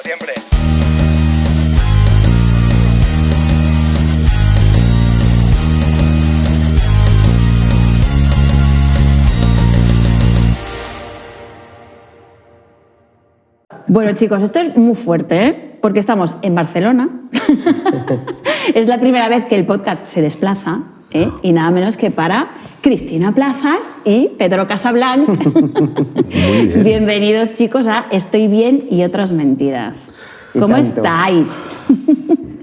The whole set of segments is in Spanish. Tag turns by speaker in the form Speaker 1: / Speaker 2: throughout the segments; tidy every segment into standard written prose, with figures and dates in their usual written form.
Speaker 1: siempre.
Speaker 2: Bueno, chicos, esto es muy fuerte, ¿eh? Porque estamos en Barcelona. Es la primera vez que el podcast se desplaza, ¿eh? Y nada menos que para Cristina Plazas y Pedro Casablanc.
Speaker 3: Muy bien.
Speaker 2: Bienvenidos, chicos, a Estoy bien y otras mentiras. ¿Cómo estáis?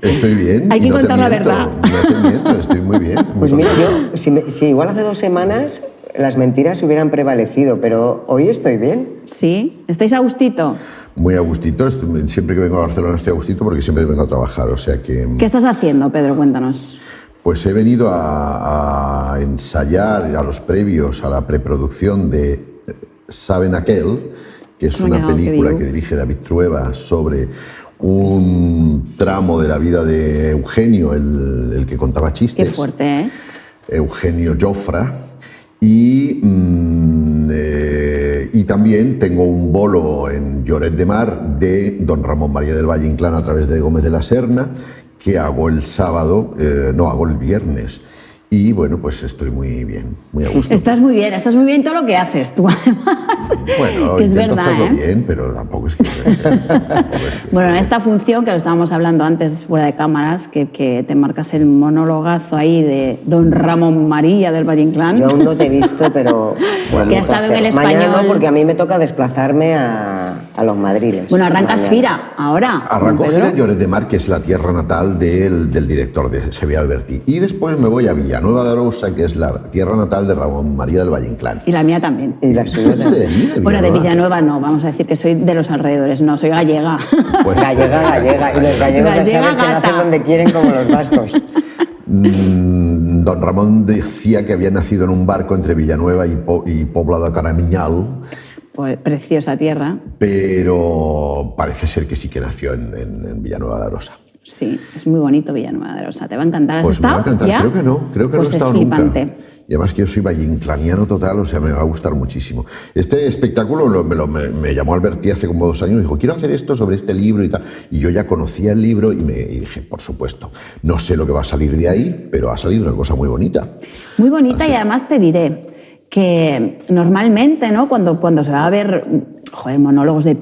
Speaker 3: Estoy bien.
Speaker 2: Hay que
Speaker 3: y no
Speaker 2: contar
Speaker 3: te
Speaker 2: la
Speaker 3: miento,
Speaker 2: verdad.
Speaker 3: No te miento, estoy muy bien.
Speaker 4: Pues mira, yo, si igual hace 2 semanas las mentiras hubieran prevalecido, pero hoy estoy bien.
Speaker 2: ¿Sí? ¿Estáis a gustito?
Speaker 3: Muy a gustito. Siempre que vengo a Barcelona estoy a gustito porque siempre vengo a trabajar. O sea que...
Speaker 2: ¿Qué estás haciendo, Pedro? Cuéntanos.
Speaker 3: Pues he venido a ensayar a los previos, a la preproducción de Saben Aquel, que es una película que dirige David Trueba sobre un tramo de la vida de Eugenio, el que contaba chistes.
Speaker 2: Qué fuerte, ¿eh?
Speaker 3: Eugenio Jofra. Y también tengo un bolo en Lloret de Mar de don Ramón María del Valle Inclán a través de Gómez de la Serna, que hago el sábado, hago el viernes. Y bueno, pues estoy muy bien, muy a gusto.
Speaker 2: Estás muy bien todo lo que haces tú, además.
Speaker 3: Bueno,
Speaker 2: que es
Speaker 3: intento
Speaker 2: verdad,
Speaker 3: hacerlo
Speaker 2: ¿eh?
Speaker 3: bien, pero tampoco es que...
Speaker 2: Bueno, en esta función que lo estábamos hablando antes fuera de cámaras, que te marcas el monologazo ahí de don Ramón María del Valle Inclán.
Speaker 4: Yo aún no te he visto, pero...
Speaker 2: Bueno, que ha estado en el español.
Speaker 4: Mañana no, porque a mí me toca desplazarme a los madriles.
Speaker 2: Bueno, arrancas gira ahora.
Speaker 3: Arranco gira en Lloret de Mar, que es la tierra natal del director de Sevilla Alberti. Y después me voy a Villanueva de Arousa, que es la tierra natal de Ramón María del Valle Inclán.
Speaker 2: Y la mía también.
Speaker 4: Y la suya también.
Speaker 2: Bueno, de Villanueva no, vamos a decir que soy de los alrededores, no, soy gallega.
Speaker 3: Pues,
Speaker 4: gallega. Y los gallegos ya sabes que nacen donde quieren como los vascos.
Speaker 3: Don Ramón decía que había nacido en un barco entre Villanueva y Poblado de Caramiñal.
Speaker 2: Pues preciosa tierra.
Speaker 3: Pero parece ser que sí que nació en Villanueva de Arousa.
Speaker 2: Sí, es muy bonito Villanueva de Arousa. ¿Te va a encantar? ¿Has
Speaker 3: pues
Speaker 2: estado?
Speaker 3: Me va a encantar.
Speaker 2: ¿Ya?
Speaker 3: Creo que no
Speaker 2: pues
Speaker 3: he estado
Speaker 2: es flipante.
Speaker 3: nunca. Y además que yo soy valleinclaniano total, o sea, me va a gustar muchísimo. Este espectáculo me llamó Alberti hace como 2 años y dijo, quiero hacer esto sobre este libro y tal. Y yo ya conocía el libro y dije, por supuesto, no sé lo que va a salir de ahí, pero ha salido una cosa muy bonita.
Speaker 2: Muy bonita. Así. Y además te diré que normalmente, ¿no? Cuando se va a ver monólogos de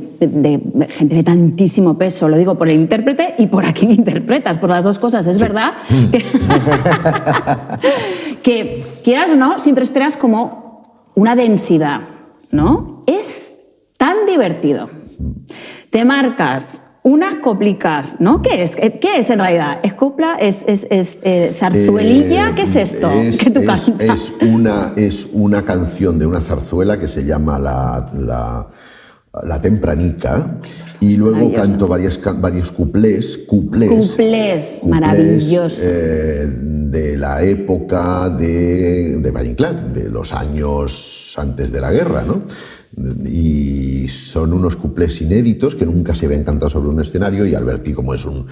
Speaker 2: gente de tantísimo peso, lo digo por el intérprete y por a quién interpretas, por las dos cosas, es verdad que quieras o no, siempre esperas como una densidad, ¿no? Es tan divertido. Te marcas unas coplicas, ¿no? ¿Qué es en realidad? ¿Es copla? ¿Es zarzuelilla? ¿Qué es esto que tú cantas?
Speaker 3: Es una canción de una zarzuela que se llama La Tempranica, y luego canto varios cuplés
Speaker 2: maravilloso,
Speaker 3: de la época de Valle Inclán, de los años antes de la guerra, ¿no? Y son unos cuplés inéditos que nunca se habían cantado sobre un escenario, y Alberti, como es un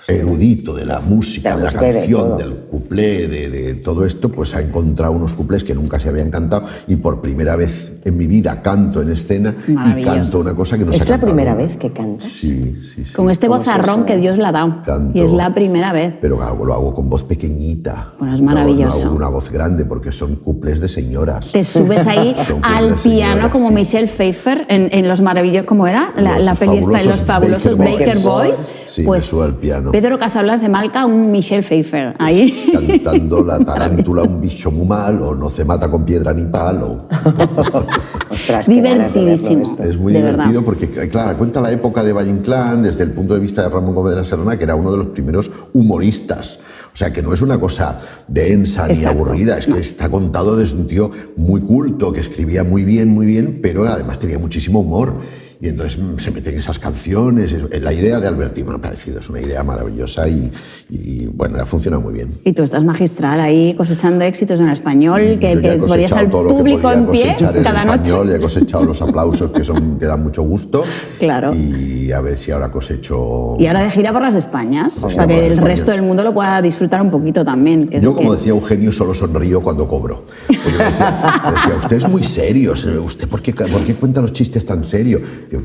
Speaker 3: erudito de la música, de la canción, del cuplé, de todo esto, pues ha encontrado unos cuplés que nunca se habían cantado, y por primera vez en mi vida canto en escena y canto una cosa que no se ha cantado.
Speaker 4: ¿Es la primera vez que cantas?
Speaker 3: Sí.
Speaker 2: Con este vozarrón que Dios le ha dado.
Speaker 3: Canto,
Speaker 2: y es la primera vez.
Speaker 3: Pero lo hago con voz pequeñita.
Speaker 2: Bueno, es maravilloso.
Speaker 3: No hago una voz grande porque son cuplés de señoras.
Speaker 2: Te subes ahí al piano como Michelle Pfeiffer en Los Maravillosos, ¿cómo era? La peli esta de Los Fabulosos Baker Boys.
Speaker 3: Sí,
Speaker 2: pues
Speaker 3: me subo al piano.
Speaker 2: Pedro Casablanc se marca un Michelle Pfeiffer ahí.
Speaker 3: Cantando La tarántula, un bicho muy malo, no se mata con piedra ni palo.
Speaker 4: Ostras,
Speaker 2: divertidísimo.
Speaker 3: Es muy divertido porque, claro, cuenta la época de Valle Inclán desde el punto de vista de Ramón Gómez de la Serna, que era uno de los primeros humoristas. O sea, que no es una cosa densa ni aburrida, es que está contado desde un tío muy culto, que escribía muy bien, pero además tenía muchísimo humor. Y entonces se meten esas canciones. La idea de Alberti me ha parecido, es una idea maravillosa y bueno, ha funcionado muy bien.
Speaker 2: Y tú estás magistral ahí cosechando éxitos en español, que podrías al público en pie cada noche.
Speaker 3: Ya he cosechado los aplausos que dan mucho gusto.
Speaker 2: Claro.
Speaker 3: Y a ver si ahora cosecho...
Speaker 2: Y ahora de gira por las Españas, para que el resto del mundo lo pueda disfrutar. disfrutar un poquito también. Que es
Speaker 3: Yo,
Speaker 2: lo
Speaker 3: como
Speaker 2: que-
Speaker 3: decía Eugenio, solo sonrío cuando cobro. Porque decía, usted es muy serio, ¿usted por qué cuenta los chistes tan serios? Digo,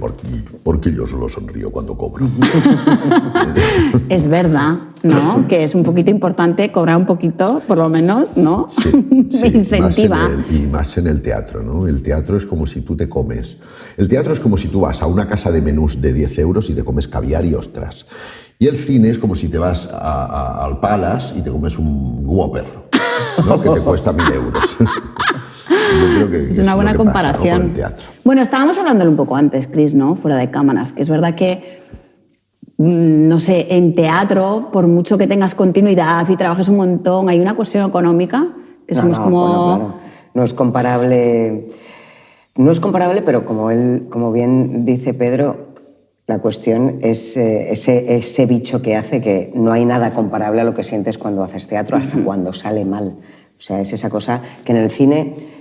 Speaker 3: porque yo solo sonrío cuando cobro.
Speaker 2: Es verdad, ¿no? Que es un poquito importante cobrar un poquito, por lo menos, ¿no?
Speaker 3: Sí,
Speaker 2: Me incentiva.
Speaker 3: y más en el teatro, ¿no? El teatro es como si tú te comes. El teatro es como si tú vas a una casa de menús de 10 euros y te comes caviar y ostras. Y el cine es como si te vas al Palace y te comes un Whopper, ¿no? Que te cuesta 1.000 euros. Yo creo que
Speaker 2: Es una
Speaker 3: lo
Speaker 2: buena
Speaker 3: que pasa, ¿no?
Speaker 2: comparación.
Speaker 3: Con el teatro.
Speaker 2: Bueno, estábamos hablándolo un poco antes, Chris, ¿no? Fuera de cámaras, que es verdad que, no sé, en teatro, por mucho que tengas continuidad y trabajes un montón, hay una cuestión económica que somos como...
Speaker 4: Bueno, claro. No es comparable, pero como bien dice Pedro, la cuestión es ese bicho que hace que no hay nada comparable a lo que sientes cuando haces teatro, hasta cuando sale mal. O sea, es esa cosa que en el cine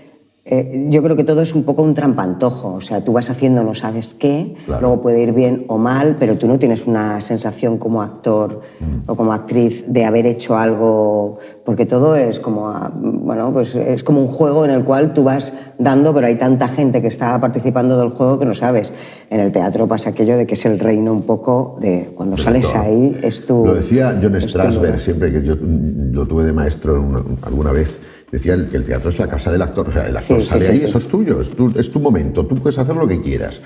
Speaker 4: yo creo que todo es un poco un trampantojo. O sea, tú vas haciendo no sabes qué,
Speaker 3: Claro.
Speaker 4: luego puede ir bien o mal, pero tú no tienes una sensación como actor o como actriz de haber hecho algo, porque todo es como, bueno, pues es como un juego en el cual tú vas dando, pero hay tanta gente que está participando del juego que no sabes. En el teatro pasa aquello de que es el reino un poco de cuando sales
Speaker 3: todo.
Speaker 4: ahí es tu...
Speaker 3: Lo decía John
Speaker 4: es tu
Speaker 3: Strasberg,
Speaker 4: lugar.
Speaker 3: siempre que yo lo tuve de maestro alguna vez, decía que el teatro es la casa del actor, o sea, el actor
Speaker 4: Sí,
Speaker 3: sale
Speaker 4: sí,
Speaker 3: ahí,
Speaker 4: sí.
Speaker 3: eso es tuyo, es tu momento, tú puedes hacer lo que quieras.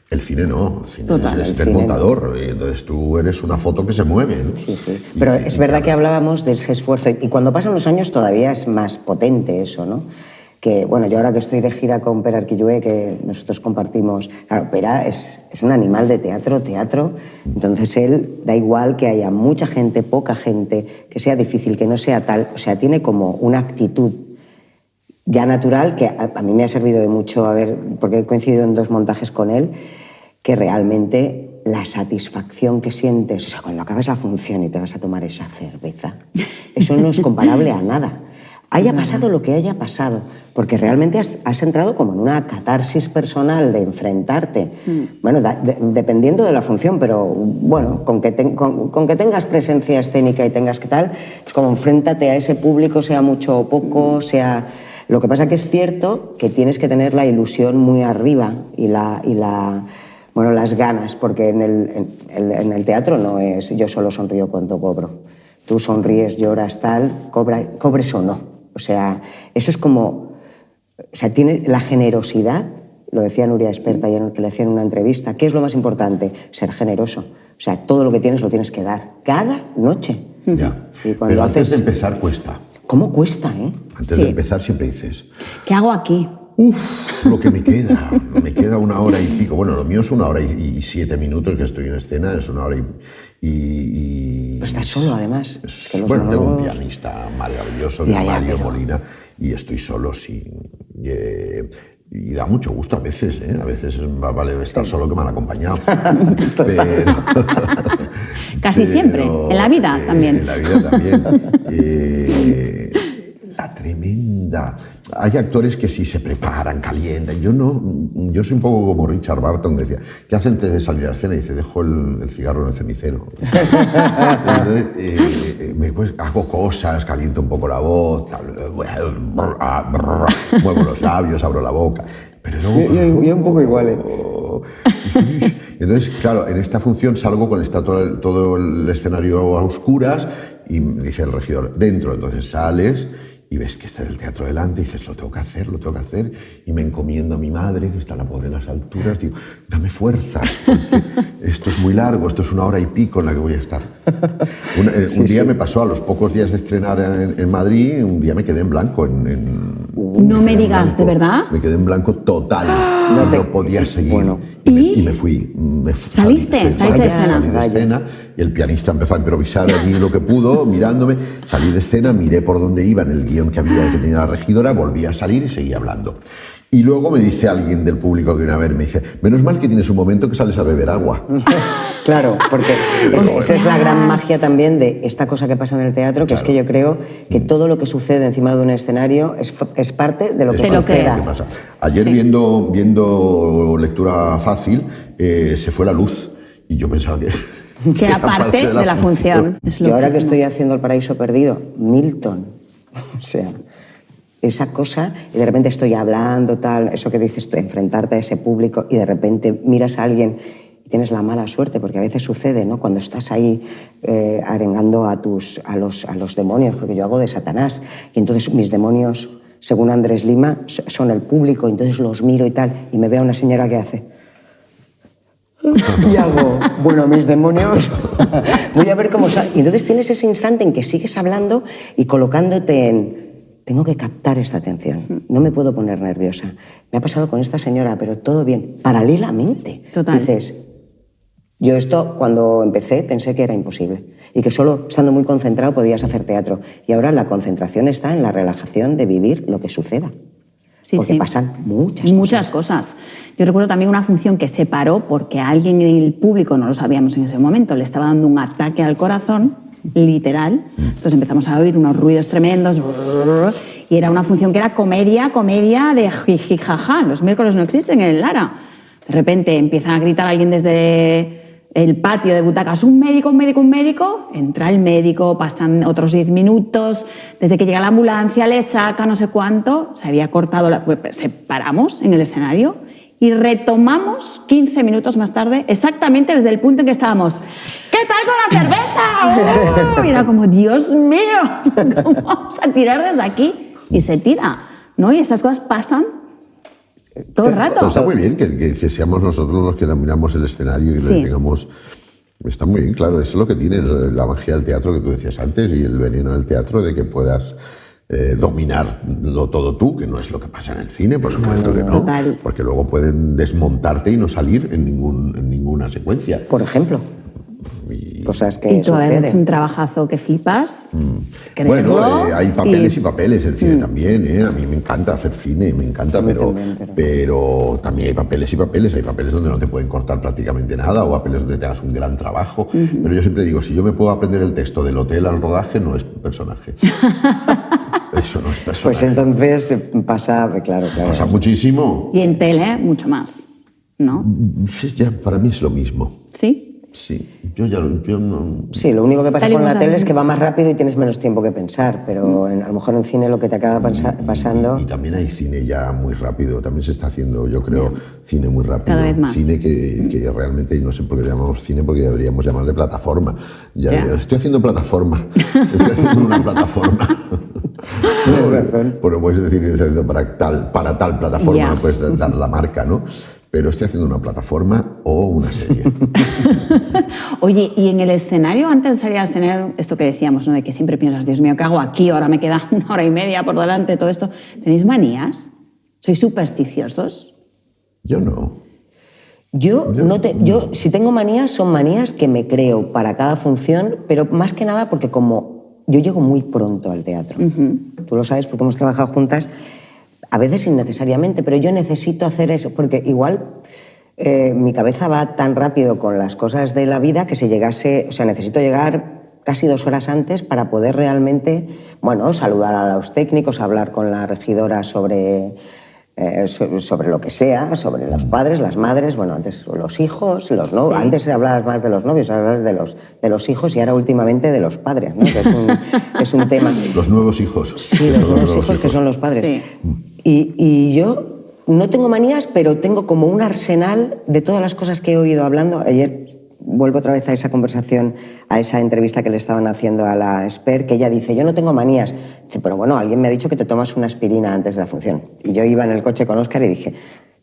Speaker 3: El cine no, el cine
Speaker 2: Total,
Speaker 3: es
Speaker 4: el
Speaker 3: el
Speaker 4: cine.
Speaker 3: montador, y entonces tú eres una foto que se mueve, ¿no?
Speaker 4: Sí, sí.
Speaker 3: Y-
Speaker 4: Pero
Speaker 3: y-
Speaker 4: es
Speaker 3: y
Speaker 4: verdad que
Speaker 3: claro.
Speaker 4: hablábamos de ese esfuerzo y cuando pasan los años todavía es más potente eso, ¿no? Que, bueno, yo ahora que estoy de gira con Pere Arquillué, que nosotros compartimos... Claro, Pere es un animal de teatro, entonces él da igual que haya mucha gente, poca gente, que sea difícil, que no sea tal, o sea, tiene como una actitud ya natural que a mí me ha servido de mucho, porque he coincidido en 2 montajes con él, que realmente la satisfacción que sientes, o sea, cuando acabas la función y te vas a tomar esa cerveza, eso no es comparable a nada. Haya pasado lo que haya pasado, porque realmente has entrado como en una catarsis personal de enfrentarte. Bueno, dependiendo de la función, pero bueno, con que tengas presencia escénica y tengas que tal, es como enfréntate a ese público, sea mucho o poco, sea... Lo que pasa que es cierto que tienes que tener la ilusión muy arriba y las ganas, porque en el teatro no es yo solo sonrío cuando cobro. Tú sonríes, lloras, tal, cobres o no. O sea, eso es como... O sea, tiene la generosidad, lo decía Nuria Experta ayer que le hacían una entrevista, ¿qué es lo más importante? Ser generoso. O sea, todo lo que tienes lo tienes que dar, cada noche.
Speaker 3: Ya.
Speaker 4: Y cuando
Speaker 3: Pero antes
Speaker 4: haces-
Speaker 3: de empezar cuesta.
Speaker 4: ¿Cómo cuesta, eh?
Speaker 3: Antes
Speaker 2: Sí.
Speaker 3: de empezar siempre dices,
Speaker 2: ¿Qué hago aquí?
Speaker 3: lo que me queda 1 hora y pico. Bueno, lo mío es 1 hora y 7 minutos que estoy en escena, es 1 hora y
Speaker 4: Pero estás solo, además. Es que los
Speaker 3: bueno, tengo un
Speaker 4: monólogos-
Speaker 3: pianista maravilloso, que
Speaker 4: Ya,
Speaker 3: es
Speaker 4: ya,
Speaker 3: Mario
Speaker 4: pero-
Speaker 3: Molina, y estoy solo y da mucho gusto a veces, ¿eh? A veces más vale estar solo que mal acompañado. Pero,
Speaker 2: Casi siempre, en la vida también.
Speaker 3: En la vida también. La tremenda. Hay actores que sí se preparan, calientan. Yo no. Yo soy un poco como Richard Barton, que decía, ¿qué hace antes de salir a la escena? Y dice, dejo el cigarro en el cenicero. Entonces, pues, hago cosas, caliento un poco la voz, muevo los labios, abro la boca. Pero luego...
Speaker 4: Yo un poco igual, ¿eh?
Speaker 3: Entonces, claro, en esta función salgo cuando está todo el escenario a oscuras y me dice el regidor, dentro. Entonces sales y ves que está el teatro delante y dices, lo tengo que hacer. Y me encomiendo a mi madre, que está la pobre en las alturas, digo, dame fuerzas, porque esto es muy largo, esto es 1 hora y pico en la que voy a estar. Un día me pasó, a los pocos días de estrenar en Madrid, un día me quedé en blanco.
Speaker 2: No me
Speaker 3: quedé en
Speaker 2: digas, ¿de
Speaker 3: blanco,
Speaker 2: verdad?
Speaker 3: Me quedé en blanco total, no podía seguir.
Speaker 4: Bueno.
Speaker 3: Y me fui.
Speaker 2: ¿Saliste? ¿Saliste de escena?
Speaker 3: Salí de escena y el pianista empezó a improvisar allí lo que pudo, mirándome. Salí de escena, miré por dónde iba en el guión que tenía la regidora, volví a salir y seguí hablando. Y luego me dice alguien del público que viene a ver, me dice, menos mal que tienes un momento que sales a beber agua.
Speaker 4: Claro, porque esa es la gran magia también de esta cosa que pasa en el teatro, que es que yo creo que todo lo que sucede encima de un escenario es parte de lo que
Speaker 2: De lo que
Speaker 4: suceda.
Speaker 2: es.
Speaker 3: ¿Qué pasa? Ayer
Speaker 2: Sí.
Speaker 3: viendo lectura fácil, se fue la luz y yo pensaba que
Speaker 2: Que era parte de la función.
Speaker 4: Yo ahora que estoy haciendo El Paraíso Perdido, Milton, o sea, esa cosa, y de repente estoy hablando, tal, eso que dices tú, enfrentarte a ese público y de repente miras a alguien y tienes la mala suerte, porque a veces sucede, ¿no? Cuando estás ahí arengando a los demonios, porque yo hago de Satanás, y entonces mis demonios, según Andrés Lima, son el público, entonces los miro y tal, y me veo a una señora que hace... Y hago, bueno, mis demonios, voy a ver cómo sale. Y entonces tienes ese instante en que sigues hablando y colocándote en... Tengo que captar esta atención, no me puedo poner nerviosa. Me ha pasado con esta señora, pero todo bien, paralelamente.
Speaker 2: Total.
Speaker 4: Dices, yo esto cuando empecé pensé que era imposible y que solo estando muy concentrado podías hacer teatro. Y ahora la concentración está en la relajación de vivir lo que suceda.
Speaker 2: Sí,
Speaker 4: porque
Speaker 2: sí.
Speaker 4: pasan
Speaker 2: Muchas cosas. Yo recuerdo también una función que se paró porque a alguien del público, no lo sabíamos en ese momento, le estaba dando un ataque al corazón, literal. Entonces empezamos a oír unos ruidos tremendos y era una función que era comedia de jijijaja. Los miércoles no existen en el Lara. De repente empieza a gritar alguien desde el patio de butacas, un médico, entra el médico, pasan otros 10 minutos, desde que llega la ambulancia, le saca no sé cuánto, se había cortado, separamos en el escenario y retomamos 15 minutos más tarde, exactamente desde el punto en que estábamos. ¿Qué tal con la cerveza? Y era como, Dios mío, ¿cómo vamos a tirar desde aquí? Y se tira, ¿no? Y estas cosas pasan todo el rato.
Speaker 3: Está muy bien que seamos nosotros los que dominamos el escenario y
Speaker 2: Sí.
Speaker 3: le tengamos... Está muy bien, claro, eso es lo que tiene la magia del teatro que tú decías antes y el veneno del teatro de que puedas dominarlo todo tú, que no es lo que pasa en el cine, por supuesto que no.
Speaker 2: Total.
Speaker 3: Porque luego pueden desmontarte y no salir en ninguna secuencia.
Speaker 4: Por ejemplo,
Speaker 3: Y-
Speaker 4: cosas que
Speaker 2: Y tú has
Speaker 4: suceden.
Speaker 2: hecho un trabajo que flipas. Creerlo,
Speaker 3: Bueno, hay papeles y
Speaker 2: y-
Speaker 3: papeles, el cine también, A mí me encanta hacer cine, me encanta,
Speaker 4: A mí
Speaker 3: pero,
Speaker 4: también,
Speaker 3: pero también hay papeles y papeles, hay papeles donde no te pueden cortar prácticamente nada o papeles donde te hagas un gran trabajo. Pero yo siempre digo, si yo me puedo aprender el texto del hotel al rodaje, no es personaje. Eso no es personaje.
Speaker 4: Pues entonces pasa, claro.
Speaker 3: Pasa muchísimo.
Speaker 2: Y en tele, mucho más, ¿no?
Speaker 3: Sí, ya, para mí es lo mismo.
Speaker 2: ¿Sí?
Speaker 3: Sí, yo no...
Speaker 4: Sí, lo único que pasa
Speaker 2: Tal y
Speaker 4: con
Speaker 2: como
Speaker 4: la tele
Speaker 2: sabes.
Speaker 4: es que va más rápido y tienes menos tiempo que pensar, pero a lo mejor en cine lo que te acaba pasando...
Speaker 3: Y también hay cine ya muy rápido, también se está haciendo, yo creo, cine muy rápido.
Speaker 2: Cada vez más.
Speaker 3: Cine que realmente, no sé por qué le llamamos cine, porque deberíamos llamarle plataforma. Ya. Estoy haciendo plataforma, estoy haciendo una plataforma. Bueno, puedes decir que estoy haciendo para tal plataforma,
Speaker 2: Ya.
Speaker 3: no puedes dar la marca, ¿no? Pero estoy haciendo una plataforma o una serie.
Speaker 2: Oye, y en el escenario, antes de salir al escenario, esto que decíamos, ¿no? De que siempre piensas, Dios mío, ¿qué hago aquí? Ahora me queda 1 hora y media por delante, todo esto. ¿Tenéis manías? ¿Sois supersticiosos?
Speaker 3: Yo no.
Speaker 4: Yo si tengo manías, son manías que me creo para cada función, pero más que nada porque como yo llego muy pronto al teatro. Tú lo sabes porque hemos trabajado juntas, a veces innecesariamente, pero yo necesito hacer eso, porque igual mi cabeza va tan rápido con las cosas de la vida que necesito llegar casi 2 horas antes para poder realmente, saludar a los técnicos, hablar con la regidora sobre lo que sea, sobre los padres, las madres, antes los hijos, los novios.
Speaker 2: Sí.
Speaker 4: Antes hablabas más de los novios, ahora hablas de los hijos y ahora últimamente de los padres, ¿no? Que es un tema.
Speaker 3: Los nuevos hijos.
Speaker 4: Sí, los nuevos hijos que son los padres.
Speaker 2: Sí.
Speaker 4: Y yo no tengo manías, pero tengo como un arsenal de todas las cosas que he oído hablando. Ayer vuelvo otra vez a esa conversación, a esa entrevista que le estaban haciendo a la Esper, que ella dice, yo no tengo manías. Dice, pero bueno, alguien me ha dicho que te tomas una aspirina antes de la función. Y yo iba en el coche con Óscar y dije,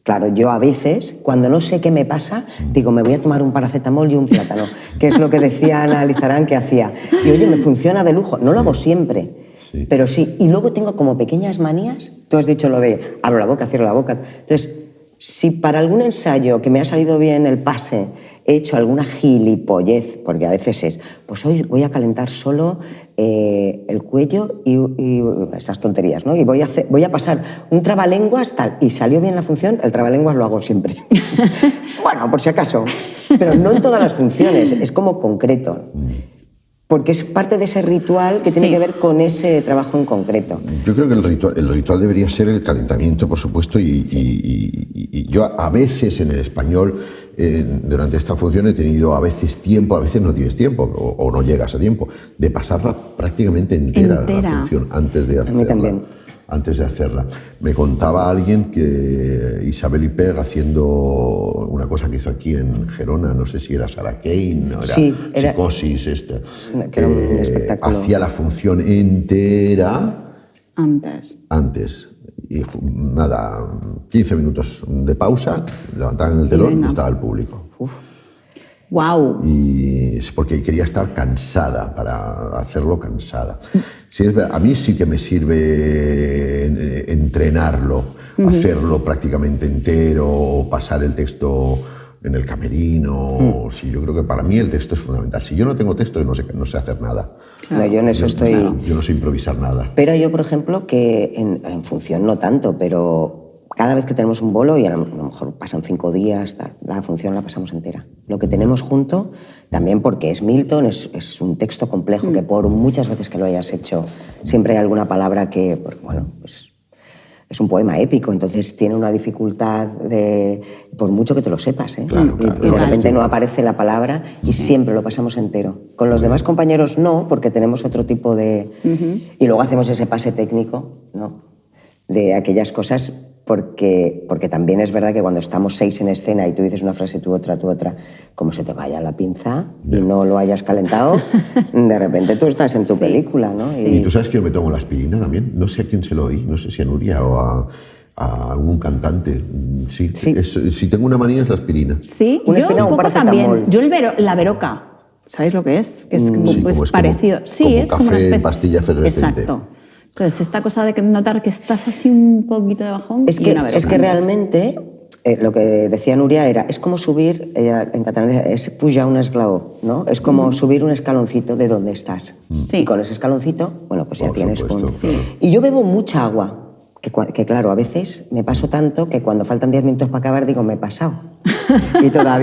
Speaker 4: claro, yo a veces, cuando no sé qué me pasa, digo, me voy a tomar un paracetamol y un plátano, que es lo que decía Ana Lizarán que hacía. Y oye, me funciona de lujo. No lo hago siempre.
Speaker 3: Sí.
Speaker 4: Pero sí, y luego tengo como pequeñas manías. Tú has dicho lo de abro la boca, cierro la boca. Entonces, si para algún ensayo que me ha salido bien el pase he hecho alguna gilipollez, porque a veces es, pues hoy voy a calentar solo el cuello y estas tonterías, ¿no? Y voy a pasar un trabalenguas tal, y salió bien la función, el trabalenguas lo hago siempre. Bueno, por si acaso, pero no en todas las funciones, es como concreto. Porque es parte de ese ritual que tiene
Speaker 2: Sí.
Speaker 4: que ver con ese trabajo en concreto.
Speaker 3: Yo creo que el ritual debería ser el calentamiento, por supuesto, y yo a veces en el español, durante esta función he tenido a veces tiempo, a veces no tienes tiempo o no llegas a tiempo, de pasarla prácticamente entera. La función antes de hacerla.
Speaker 4: A mí también.
Speaker 3: Antes de hacerla. Me contaba alguien que Isabel Ipeg, haciendo una cosa que hizo aquí en Gerona, no sé si era Sarah Kane, o era,
Speaker 4: Sí, era
Speaker 3: Psicosis, esta,
Speaker 4: que era un espectáculo.
Speaker 3: hacía la función entera antes. Y nada, 15 minutos de pausa, levantaban el telón y estaba el público.
Speaker 2: ¡Wow!
Speaker 3: Y es porque quería estar cansada, para hacerlo cansada. Sí, es verdad, a mí sí que me sirve entrenarlo, hacerlo prácticamente entero, pasar el texto en el camerino. Sí, yo creo que para mí el texto es fundamental. Si yo no tengo texto, no sé hacer nada.
Speaker 4: No, yo en eso estoy...
Speaker 3: Yo no sé improvisar nada.
Speaker 4: Pero yo, por ejemplo, que en función no tanto, pero cada vez que tenemos un bolo, y a lo mejor pasan 5 días, la función la pasamos entera. Lo que tenemos junto, también porque es Milton, es un texto complejo que por muchas veces que lo hayas hecho, siempre hay alguna palabra que, porque, bueno, pues es un poema épico, entonces tiene una dificultad por mucho que te lo sepas, ¿eh?
Speaker 3: Claro,
Speaker 4: Y de repente no aparece la palabra y siempre lo pasamos entero. Con los demás compañeros no, porque tenemos otro tipo de... Y luego hacemos ese pase técnico, ¿no? De aquellas cosas, porque también es verdad que cuando estamos 6 en escena y tú dices una frase, tú otra, como se te vaya la pinza y no lo hayas calentado, de repente tú estás en tu película, ¿no?
Speaker 2: Sí.
Speaker 3: Y tú sabes que yo me tomo la aspirina también. No sé a quién se lo oí, no sé si a Nuria o a algún cantante. Sí. Si tengo una manía es la aspirina.
Speaker 2: Sí,
Speaker 4: Una
Speaker 2: yo
Speaker 4: espina o
Speaker 2: un
Speaker 4: un
Speaker 2: poco
Speaker 4: paracetamol.
Speaker 2: también. Yo la veroca, ¿sabéis lo que es? Que es como,
Speaker 3: Sí,
Speaker 2: pues,
Speaker 3: como es
Speaker 2: parecido.
Speaker 3: como-
Speaker 2: Sí,
Speaker 3: como
Speaker 2: es como una
Speaker 3: café en
Speaker 2: especie...
Speaker 3: pastilla efervescente.
Speaker 2: Exacto. Entonces, esta cosa de notar que estás así un poquito de bajón
Speaker 4: Es
Speaker 2: y
Speaker 4: que,
Speaker 2: una veroca.
Speaker 4: es que realmente lo que decía Nuria es como subir, ella en catalán decía, es pujar un esglaó, ¿no? Es como subir un escaloncito de donde estás.
Speaker 2: Sí.
Speaker 4: Y con ese escaloncito, bueno, pues ya
Speaker 3: Por
Speaker 4: tienes
Speaker 3: supuesto,
Speaker 4: un...
Speaker 3: claro.
Speaker 4: Y yo bebo mucha agua, que claro, a veces me paso tanto que cuando faltan 10 minutos para acabar digo, me he pasado.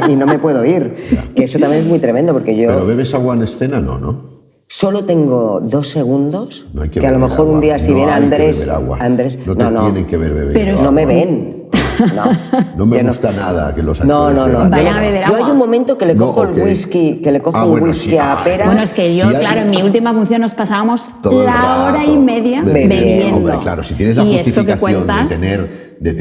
Speaker 4: y no me puedo ir. Que eso también es muy tremendo, porque yo...
Speaker 3: ¿Pero bebes agua en escena? No.
Speaker 4: Solo tengo 2 segundos,
Speaker 3: No hay que
Speaker 4: a lo
Speaker 3: beber
Speaker 4: mejor
Speaker 3: agua.
Speaker 4: un día si
Speaker 3: No
Speaker 4: viene
Speaker 3: hay que
Speaker 4: Andrés...
Speaker 3: beber agua.
Speaker 4: Andrés
Speaker 3: No te tienen que ver beber
Speaker 2: Pero
Speaker 3: agua.
Speaker 4: no me ven. No,
Speaker 3: No me
Speaker 4: yo
Speaker 3: gusta nada que los
Speaker 4: No,
Speaker 3: actores
Speaker 4: no, no.
Speaker 3: beban
Speaker 2: Vayan a
Speaker 3: agua.
Speaker 2: beber
Speaker 4: Yo
Speaker 2: agua.
Speaker 4: hay un momento que le
Speaker 3: No,
Speaker 4: cojo
Speaker 3: ok.
Speaker 4: el whisky, que le cojo
Speaker 3: Ah,
Speaker 4: un
Speaker 3: bueno,
Speaker 4: whisky
Speaker 3: sí.
Speaker 4: a Pera.
Speaker 2: Bueno, es que yo,
Speaker 3: Sí, hay-
Speaker 2: claro, en mi última función nos pasábamos
Speaker 3: Todo el
Speaker 2: la hora
Speaker 3: rato
Speaker 2: y media
Speaker 3: bebiendo.
Speaker 2: bebiendo.
Speaker 3: Hombre, claro, si tienes la
Speaker 2: Y eso que
Speaker 3: justificación
Speaker 2: cuentas,
Speaker 3: de tener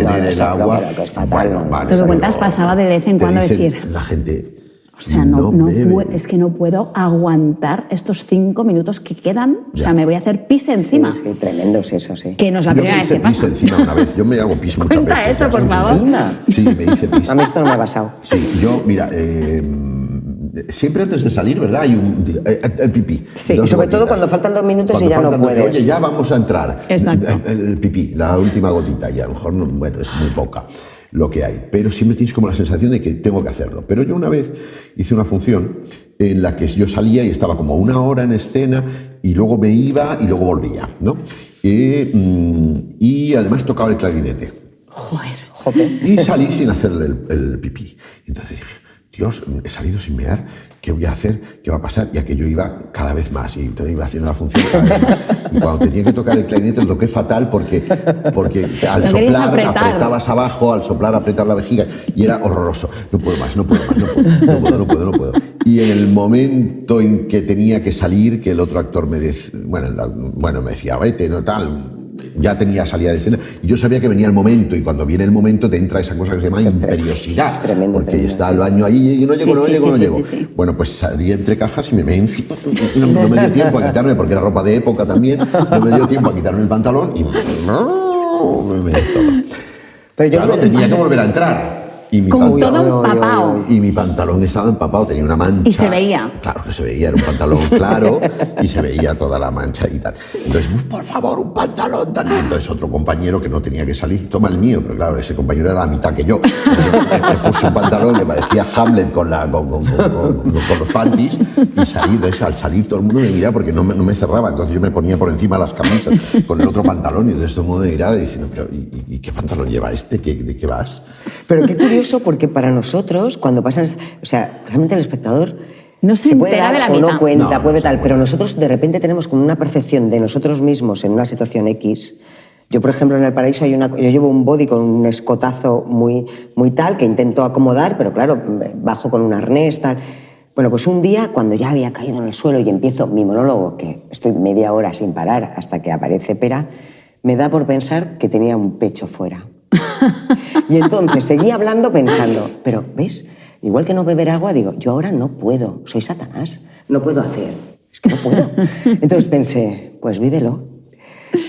Speaker 4: No,
Speaker 3: el
Speaker 4: esto
Speaker 3: agua...
Speaker 4: creo que es fatal, ¿no?
Speaker 3: vale,
Speaker 2: Esto que cuentas
Speaker 3: pero
Speaker 2: pasaba de vez en
Speaker 3: te
Speaker 2: cuando
Speaker 3: dicen
Speaker 2: decir...
Speaker 3: La gente...
Speaker 2: O sea,
Speaker 3: bebe.
Speaker 2: es que no puedo aguantar estos 5 minutos que quedan. O sea,
Speaker 3: Ya.
Speaker 2: me voy a hacer pis encima.
Speaker 4: Sí, tremendo es eso, sí.
Speaker 2: Que no es la
Speaker 3: Yo me
Speaker 2: primera vez
Speaker 3: hice
Speaker 2: que
Speaker 3: pis
Speaker 2: pasa.
Speaker 3: encima una vez. Yo me hago pis muchas
Speaker 2: Cuenta
Speaker 3: veces.
Speaker 2: eso,
Speaker 3: ya
Speaker 2: por
Speaker 3: está.
Speaker 2: favor.
Speaker 4: Encima.
Speaker 3: Sí, me hice pis.
Speaker 4: A mí esto no me ha pasado.
Speaker 3: Sí, yo, mira, siempre antes de salir, ¿verdad? Hay el pipí.
Speaker 4: Sí,
Speaker 3: Dos
Speaker 4: y sobre todo
Speaker 3: gotitas.
Speaker 4: cuando faltan 2 minutos
Speaker 3: Cuando
Speaker 4: y ya no
Speaker 3: faltan dos-
Speaker 4: puedes.
Speaker 3: Oye, ya vamos a entrar.
Speaker 2: Exacto.
Speaker 3: El pipí, la última gotita, y a lo mejor, bueno, es muy poca lo que hay. Pero siempre tienes como la sensación de que tengo que hacerlo. Pero yo una vez hice una función en la que yo salía y estaba como 1 hora en escena y luego me iba y luego volvía, ¿no? Y además tocaba el clarinete.
Speaker 2: Joder.
Speaker 3: Y salí sin hacerle el pipí. Y entonces dije, Dios, he salido sin mear, ¿qué voy a hacer? ¿Qué va a pasar? Ya que yo iba cada vez más y entonces iba haciendo la función cada vez más. Y cuando tenía que tocar el clarinete lo toqué fatal porque al
Speaker 2: Lo querías
Speaker 3: soplar
Speaker 2: apretar.
Speaker 3: apretabas abajo, al soplar apretar la vejiga y era horroroso. No puedo más. No puedo. Y en el momento en que tenía que salir, que el otro actor me decía, vete, no tal... Ya tenía salida de escena y yo sabía que venía el momento, y cuando viene el momento te entra esa cosa que se llama imperiosidad,
Speaker 4: Tremendo,
Speaker 3: porque
Speaker 4: tremendo,
Speaker 3: está
Speaker 4: sí.
Speaker 3: el baño ahí y no llego,
Speaker 2: Sí.
Speaker 3: Bueno, pues salí entre cajas y no me dio tiempo a quitarme, porque era ropa de época también, no me dio tiempo a quitarme el pantalón y me todo.
Speaker 4: Pero yo
Speaker 3: Claro, tenía que volver a entrar. Y mi
Speaker 2: Con
Speaker 3: pantalón-
Speaker 2: todo empapado.
Speaker 3: y mi pantalón estaba empapado, tenía una mancha.
Speaker 2: Y se veía.
Speaker 3: Claro que se veía, era un pantalón claro y se veía toda la mancha y tal. Entonces, por favor, un pantalón tal. Y entonces otro compañero que no tenía que salir, toma el mío, pero claro, ese compañero era la mitad que yo. Entonces, me puse un pantalón que parecía Hamlet con los panties y salí. Entonces, al salir todo el mundo me miraba porque no me cerraba, entonces yo me ponía por encima las camisas con el otro pantalón y entonces todo el mundo me miraba diciendo, pero ¿y qué pantalón lleva este? ¿De qué vas?
Speaker 4: Pero qué curioso, porque para nosotros, cuando pasan... O sea, realmente el espectador
Speaker 2: No se
Speaker 4: puede
Speaker 2: entera
Speaker 4: dar
Speaker 2: de la
Speaker 4: o
Speaker 2: mitad.
Speaker 4: no cuenta,
Speaker 3: No,
Speaker 4: puede
Speaker 3: no se
Speaker 4: tal,
Speaker 3: puede.
Speaker 4: pero nosotros de repente tenemos como una percepción de nosotros mismos en una situación X. Yo, por ejemplo, en El Paraíso yo llevo un body con un escotazo muy, muy tal que intento acomodar, pero claro, bajo con un arnés, tal. Bueno, pues un día, cuando ya había caído en el suelo y empiezo mi monólogo, que estoy media hora sin parar hasta que aparece Pera, me da por pensar que tenía un pecho fuera. Y entonces seguí hablando pensando, pero ¿ves? Igual que no beber agua, digo, yo ahora no puedo, soy Satanás, no puedo hacer, es que no puedo. Entonces pensé, pues vívelo.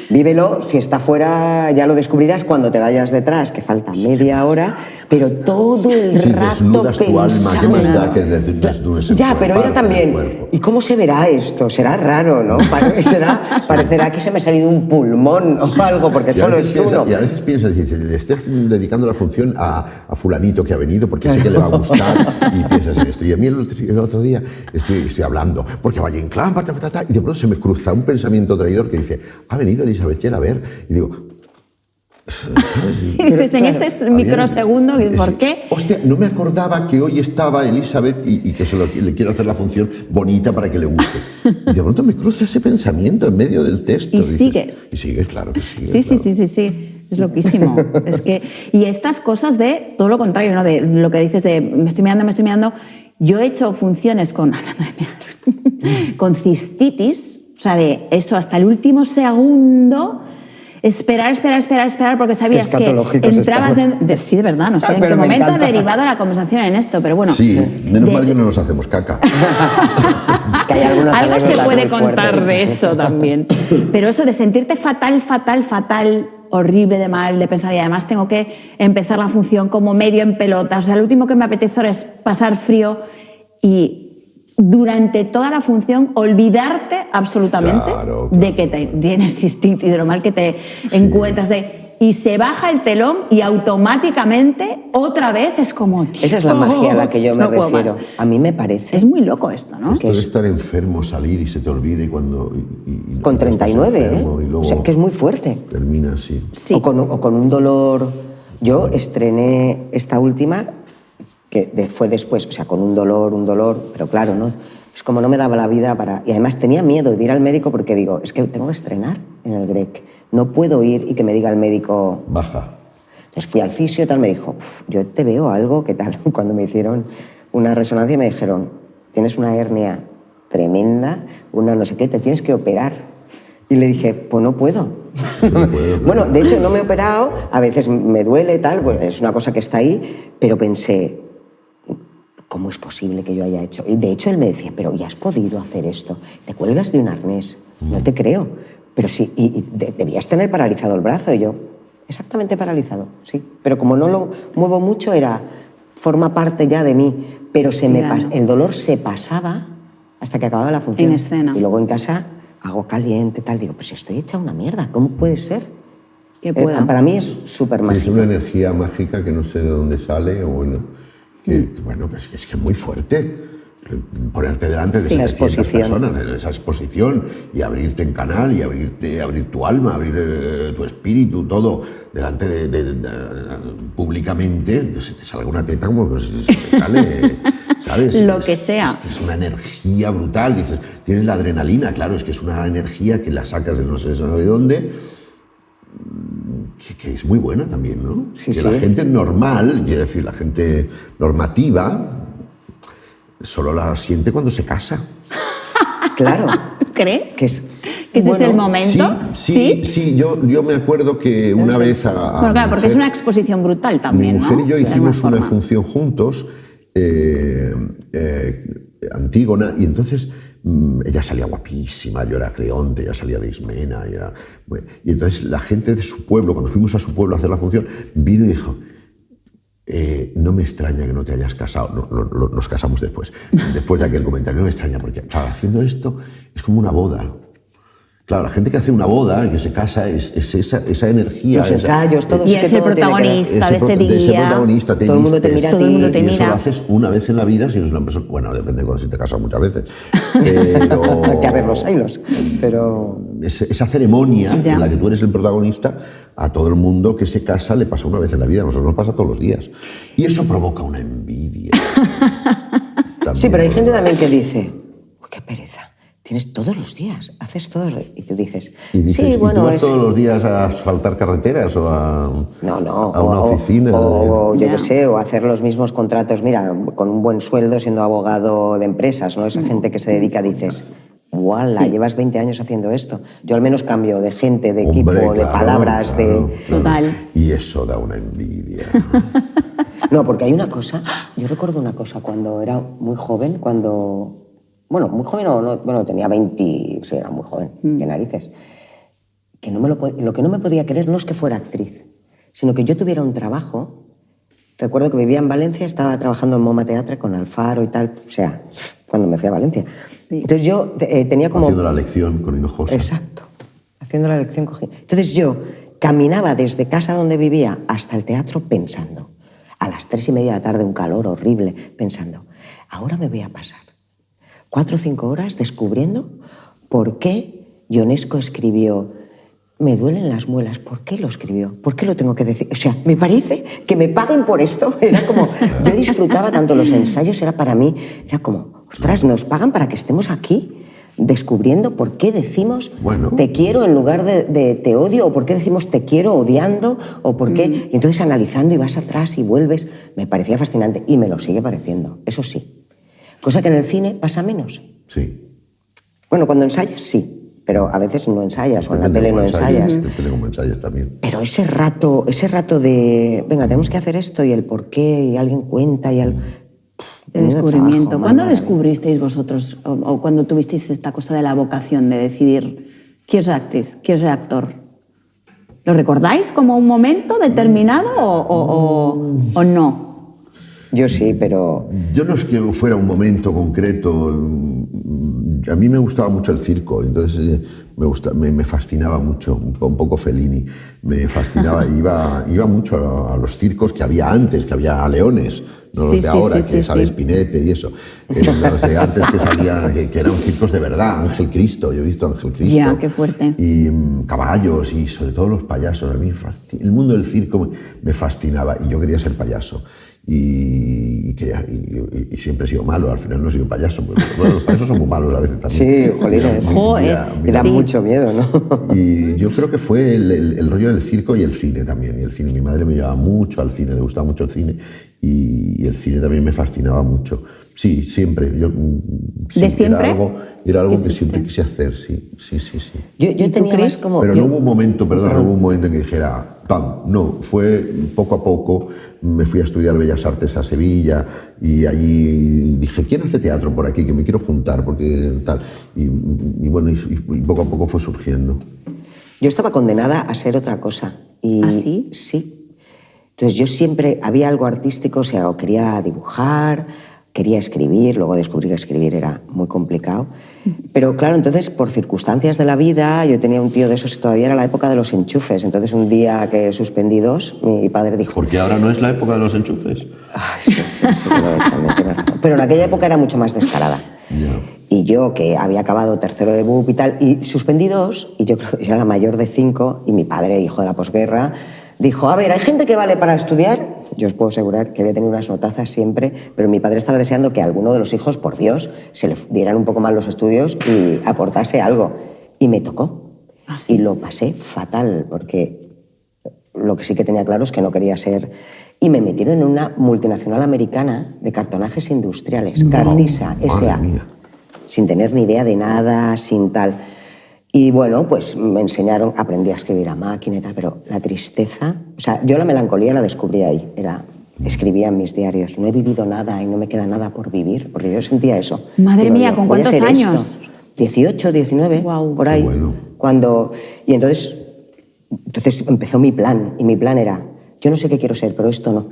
Speaker 4: Vívelo, si está fuera ya lo descubrirás cuando te vayas detrás, que falta media hora, pero todo el
Speaker 3: Sí,
Speaker 4: rato
Speaker 3: desnudas tu alma, ¿qué más da que
Speaker 4: pensando.
Speaker 3: desnudes el
Speaker 4: Ya,
Speaker 3: cuerpo,
Speaker 4: pero era
Speaker 3: parte del
Speaker 4: también,
Speaker 3: cuerpo?
Speaker 4: ¿y cómo se verá esto? Será raro, ¿no? Parecerá que se me ha salido un pulmón o algo, porque
Speaker 3: Y a
Speaker 4: solo
Speaker 3: veces
Speaker 4: es uno.
Speaker 3: y a veces piensas, dices, le estoy dedicando la función a fulanito que ha venido porque sé que le va a gustar, y piensas en esto. Y a mí el otro día estoy hablando, porque Valle Inclán, y de pronto se me cruza un pensamiento traidor que dice, ha venido Elisabeth Gel a ver, y digo, ¿sabes?
Speaker 2: Y dices, en ese microsegundo, ¿por qué?
Speaker 3: Hostia, no me acordaba que hoy estaba Elisabeth y que le quiero hacer la función bonita para que le guste. Y de pronto me cruza ese pensamiento en medio del texto.
Speaker 2: Y
Speaker 3: dices,
Speaker 2: sigues.
Speaker 3: Y sigues, claro que sigues.
Speaker 2: Sí,
Speaker 3: claro.
Speaker 2: sí. Es loquísimo. Es que, y estas cosas de todo lo contrario, ¿no? De lo que dices de me estoy mirando. Yo he hecho funciones con cistitis, o sea, de eso hasta el último segundo. Esperar, porque sabías que entrabas dentro. Sí, de verdad, no sé en qué momento ha derivado la conversación en esto, pero bueno.
Speaker 3: Sí, menos mal que no nos hacemos caca.
Speaker 4: Que hay algunas
Speaker 2: algo se
Speaker 4: anécdotas
Speaker 2: puede
Speaker 4: muy
Speaker 2: contar
Speaker 4: fuertes.
Speaker 2: de eso también. Pero eso de sentirte fatal, horrible de mal, de pensar, y además tengo que empezar la función como medio en pelotas, o sea, lo último que me apetece ahora es pasar frío y durante toda la función olvidarte absolutamente
Speaker 3: Claro.
Speaker 2: de que tienes cistitis, de lo mal que te encuentras, y se baja el telón y automáticamente otra vez es como...
Speaker 4: Esa es la magia a la que yo me
Speaker 2: no puedo
Speaker 4: refiero.
Speaker 2: más.
Speaker 4: A mí me parece.
Speaker 2: Es muy loco esto, ¿no?
Speaker 3: Esto de estar enfermo, salir y se te olvide cuando... y
Speaker 4: Con
Speaker 3: no estás
Speaker 4: 39,
Speaker 3: enfermo, y luego
Speaker 4: O sea, que es muy fuerte.
Speaker 3: termina así.
Speaker 2: Sí.
Speaker 4: O con un dolor. Yo estrené esta última, que fue después, o sea, con un dolor, pero claro, ¿no? Es como no me daba la vida para... Y además tenía miedo de ir al médico porque digo, es que tengo que estrenar en el Grec. No puedo ir y que me diga el médico...
Speaker 3: Baja.
Speaker 4: Entonces fui al fisio y tal, me dijo, yo te veo algo, ¿qué tal? Cuando me hicieron una resonancia me dijeron, tienes una hernia tremenda, una no sé qué, te tienes que operar. Y le dije, pues no puedo. Bueno, de hecho no me he operado, a veces me duele tal, pues es una cosa que está ahí, pero pensé, ¿cómo es posible que yo haya hecho? Y de hecho él me decía, pero ¿ya has podido hacer esto? ¿Te cuelgas de un arnés? No te creo. Pero sí, y debías tener paralizado el brazo. Y yo, exactamente paralizado, sí. Pero como no lo muevo mucho, forma parte ya de mí. Pero el dolor se pasaba hasta que acababa la función.
Speaker 2: En escena.
Speaker 4: Y luego en casa, agua caliente, tal. Digo, pues estoy hecha una mierda, ¿cómo puede ser?
Speaker 2: Que pueda.
Speaker 4: Para mí es súper
Speaker 3: Sí,
Speaker 4: mágico.
Speaker 3: es una energía mágica que no sé de dónde sale, o bueno, bueno, pues es que es muy fuerte. Ponerte delante de
Speaker 2: Sí,
Speaker 3: 700 personas en esa exposición y abrirte en canal y abrir tu alma, abrir tu espíritu, todo delante públicamente, que se te salga una teta como que se te sale, ¿sabes?
Speaker 2: Lo que sea.
Speaker 3: Es una energía brutal, dices, tienes la adrenalina, claro, es que es una energía que la sacas de no sé de dónde, que es muy buena también, ¿no?
Speaker 4: Sí,
Speaker 3: que
Speaker 4: sí.
Speaker 3: la gente normal, quiero decir, la gente normativa, solo la siente cuando se casa.
Speaker 4: Claro.
Speaker 2: ¿Crees?
Speaker 4: Que es,
Speaker 2: ¿Que ese es el momento?
Speaker 3: Sí, yo me acuerdo que una vez
Speaker 2: Bueno, claro, porque es una exposición brutal también,
Speaker 3: mi mujer
Speaker 2: ¿no?
Speaker 3: y yo
Speaker 2: De
Speaker 3: hicimos
Speaker 2: alguna
Speaker 3: una
Speaker 2: forma.
Speaker 3: función juntos, Antígona, y entonces ella salía guapísima, yo era Creonte, ella salía de Ismena, y entonces la gente de su pueblo, cuando fuimos a su pueblo a hacer la función, vino y dijo, no me extraña que no te hayas casado. Nos casamos después de aquel comentario. No me extraña porque, claro, haciendo esto es como una boda. Claro, la gente que hace una boda y que se casa es esa energía.
Speaker 4: Los ensayos, todo
Speaker 2: Y
Speaker 4: eso.
Speaker 2: es el protagonista de ese
Speaker 3: De ese
Speaker 2: día.
Speaker 3: protagonista te
Speaker 4: Todo el mundo te
Speaker 3: vistes,
Speaker 4: mira a
Speaker 2: Todo el
Speaker 4: ti.
Speaker 2: mundo te
Speaker 3: y eso
Speaker 2: mira.
Speaker 3: lo haces una vez en la vida si eres una persona... Bueno, depende de cuando si te casas muchas veces. Pero...
Speaker 4: que a ver los hilos. Pero...
Speaker 3: Esa ceremonia
Speaker 2: Ya.
Speaker 3: en la que tú eres el protagonista, a todo el mundo que se casa le pasa una vez en la vida, a nosotros nos pasa todos los días. Y eso provoca una envidia. También.
Speaker 4: Sí, pero hay gente también que dice, uy, qué pereza. Tienes todos los días, haces todos los... Y tú dices, sí, bueno,
Speaker 3: ¿y tú vas todos los días a asfaltar carreteras o a una oficina?
Speaker 4: O yo qué sé, o hacer los mismos contratos, mira, con un buen sueldo siendo abogado de empresas, ¿no? Esa gente que se dedica, dices, ¡guala! Llevas 20 años haciendo esto. Yo al menos cambio de gente, de equipo, de palabras,
Speaker 3: claro.
Speaker 2: Total.
Speaker 3: Y eso da una envidia.
Speaker 4: No, porque hay una cosa, yo recuerdo una cosa cuando era muy joven, bueno, muy joven bueno, tenía 20, sí, era muy joven, qué narices. Que lo que no me podía creer no es que fuera actriz, sino que yo tuviera un trabajo. Recuerdo que vivía en Valencia, estaba trabajando en MoMA Teatre con Alfaro y tal, o sea, cuando me fui a Valencia. Sí. Entonces yo tenía como...
Speaker 3: Haciendo la lección con Hinojosa.
Speaker 4: Exacto, haciendo la lección con... Entonces yo caminaba desde casa donde vivía hasta el teatro pensando, a las 3:30 de la tarde, un calor horrible, pensando, ahora me voy a pasar 4 o 5 horas descubriendo por qué Ionesco escribió me duelen las muelas. ¿Por qué lo escribió? ¿Por qué lo tengo que decir? O sea, me parece que me paguen por esto. Era como, yo disfrutaba tanto los ensayos, era para mí, era como, ostras, nos pagan para que estemos aquí descubriendo por qué decimos te quiero en lugar de te odio, o por qué decimos te quiero odiando, o por qué... Y entonces analizando y vas atrás y vuelves, me parecía fascinante y me lo sigue pareciendo, eso sí. Cosa que en el cine pasa menos.
Speaker 3: Sí.
Speaker 4: Bueno, cuando ensayas, sí, pero a veces no ensayas, o en la tele no ensayas.
Speaker 3: En la tele como ensayas también.
Speaker 4: Pero ese rato de, venga, tenemos que hacer esto, y el por qué, y alguien cuenta, y el...
Speaker 2: De descubrimiento. ¿Cuándo descubristeis vosotros, o cuando tuvisteis esta cosa de la vocación de decidir, quiero ser actriz, quiero ser actor? ¿Lo recordáis como un momento determinado o no?
Speaker 4: Yo sí, pero...
Speaker 3: Yo no es que fuera un momento concreto. A mí me gustaba mucho el circo, entonces me fascinaba mucho, un poco Fellini. Me fascinaba, iba mucho a los circos que había antes, que había leones, no los de ahora, que sale Spinette y eso. Los de antes que salían, que eran circos de verdad, Ángel Cristo, yo he visto Ángel Cristo.
Speaker 2: Ya, qué fuerte.
Speaker 3: Y caballos, y sobre todo los payasos. A mí el mundo del circo me fascinaba, y yo quería ser payaso. Y siempre he sido malo, al final no he sido payaso. Bueno, los payasos son muy malos a veces también.
Speaker 4: Sí, jolines. Me da mucho miedo, ¿no?
Speaker 3: Y yo creo que fue el rollo del circo y el cine también. Y el cine, mi madre me llevaba mucho al cine, le gustaba mucho el cine, y el cine también me fascinaba mucho. Sí, siempre.
Speaker 2: ¿De siempre?
Speaker 3: Era algo que siempre quise hacer, sí.
Speaker 4: Yo tenía más como...
Speaker 3: Pero no hubo un momento, no hubo un momento en que dijera, no, fue poco a poco. Me fui a estudiar Bellas Artes a Sevilla, y allí dije, ¿quién hace teatro por aquí? Que me quiero juntar, porque tal. Y bueno, y poco a poco fue surgiendo.
Speaker 4: Yo estaba condenada a ser otra cosa.
Speaker 2: ¿Ah, sí?
Speaker 4: Sí. Entonces yo siempre había algo artístico, o sea, o quería dibujar, quería escribir, luego descubrí que escribir era muy complicado. Pero claro, entonces por circunstancias de la vida, yo tenía un tío de esos, todavía era la época de los enchufes, entonces un día que suspendí 2, mi padre dijo...
Speaker 3: Porque ahora no es la época de los enchufes.
Speaker 4: Ay, sí, también tienes razón. Pero en aquella época era mucho más descarada.
Speaker 3: Yeah.
Speaker 4: Y yo, que había acabado tercero de BUP y tal, y suspendí 2, y yo creo que era la mayor de 5, y mi padre, hijo de la posguerra, dijo, a ver, hay gente que vale para estudiar. Yo os puedo asegurar que había tenido unas notazas siempre, pero mi padre estaba deseando que a alguno de los hijos, por Dios, se le dieran un poco mal los estudios y aportase algo. Y me tocó.
Speaker 2: ¿Ah, sí?
Speaker 4: Y lo pasé fatal, porque lo que sí que tenía claro es que no quería ser... Y me metieron en una multinacional americana de cartonajes industriales, Cardisa S.A., sin tener ni idea de nada, sin tal... Y bueno, pues me enseñaron, aprendí a escribir a máquina y tal, pero la tristeza... O sea, yo la melancolía la descubrí ahí. Escribía en mis diarios, no he vivido nada y no me queda nada por vivir, porque yo sentía eso.
Speaker 2: Madre mía, ¿con cuántos años?
Speaker 4: 18, 19,
Speaker 2: wow.
Speaker 4: Por ahí.
Speaker 3: Bueno.
Speaker 4: Y entonces empezó mi plan, y mi plan era, yo no sé qué quiero ser, pero esto no.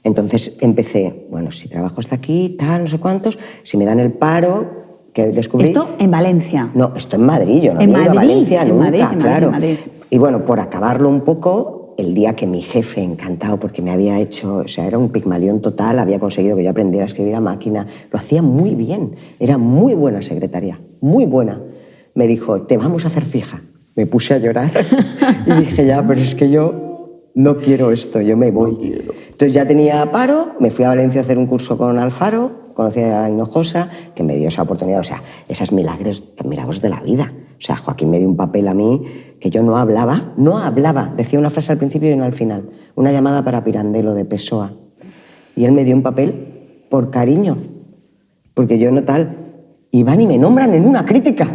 Speaker 4: Entonces empecé, bueno, si trabajo hasta aquí, tal, no sé cuántos, si me dan el paro... que descubrí...
Speaker 2: ¿Esto en Valencia?
Speaker 4: No, esto en Madrid, yo no he ido a Valencia nunca, claro.
Speaker 2: Madrid.
Speaker 4: Y bueno, por acabarlo un poco, el día que mi jefe, encantado porque me había hecho, o sea, era un pigmalión total, había conseguido que yo aprendiera a escribir a máquina, lo hacía muy bien, era muy buena secretaria, muy buena. Me dijo, te vamos a hacer fija. Me puse a llorar y dije, ya, pero es que yo no quiero esto, yo me voy.
Speaker 3: No quiero.
Speaker 4: Entonces ya tenía paro, me fui a Valencia a hacer un curso con Alfaro, conocí a Hinojosa, que me dio esa oportunidad. O sea, esos milagros de la vida. O sea, Joaquín me dio un papel a mí que yo no hablaba. Decía una frase al principio y una al final. Una llamada para Pirandello de Pessoa. Y él me dio un papel por cariño. Porque yo no tal... Y van y me nombran en una crítica.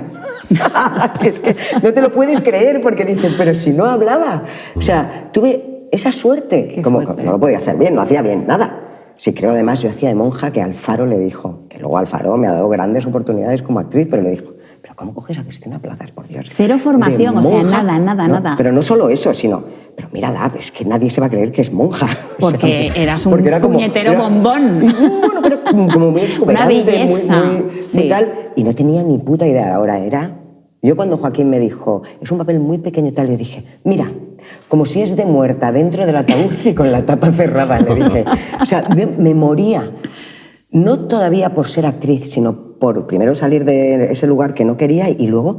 Speaker 4: Es que no te lo puedes creer porque dices, pero si no hablaba. O sea, tuve esa suerte.
Speaker 2: Qué
Speaker 4: como
Speaker 2: fuerte.
Speaker 4: que no lo podía hacer bien, no hacía bien nada. Sí, creo además, yo hacía de monja que Alfaro le dijo, que luego Alfaro me ha dado grandes oportunidades como actriz, pero le dijo, pero ¿cómo coges a Cristina Plazas, por Dios?
Speaker 2: Cero formación,
Speaker 4: De
Speaker 2: o sea,
Speaker 4: monja.
Speaker 2: nada.
Speaker 4: Pero no solo eso, sino, pero mírala, es que nadie se va a creer que es monja. O sea,
Speaker 2: Porque eras un
Speaker 4: porque era como-
Speaker 2: puñetero
Speaker 4: era-
Speaker 2: bombón.
Speaker 4: Y, bueno, pero como muy exuberante,
Speaker 2: belleza,
Speaker 4: muy
Speaker 2: sí.
Speaker 4: tal, y no tenía ni puta idea. Ahora era... Yo cuando Joaquín me dijo, es un papel muy pequeño y tal, le dije, mira, como si es de muerta dentro del ataúd y con la tapa cerrada, le dije. O sea, me moría. No todavía por ser actriz, sino por primero salir de ese lugar que no quería y luego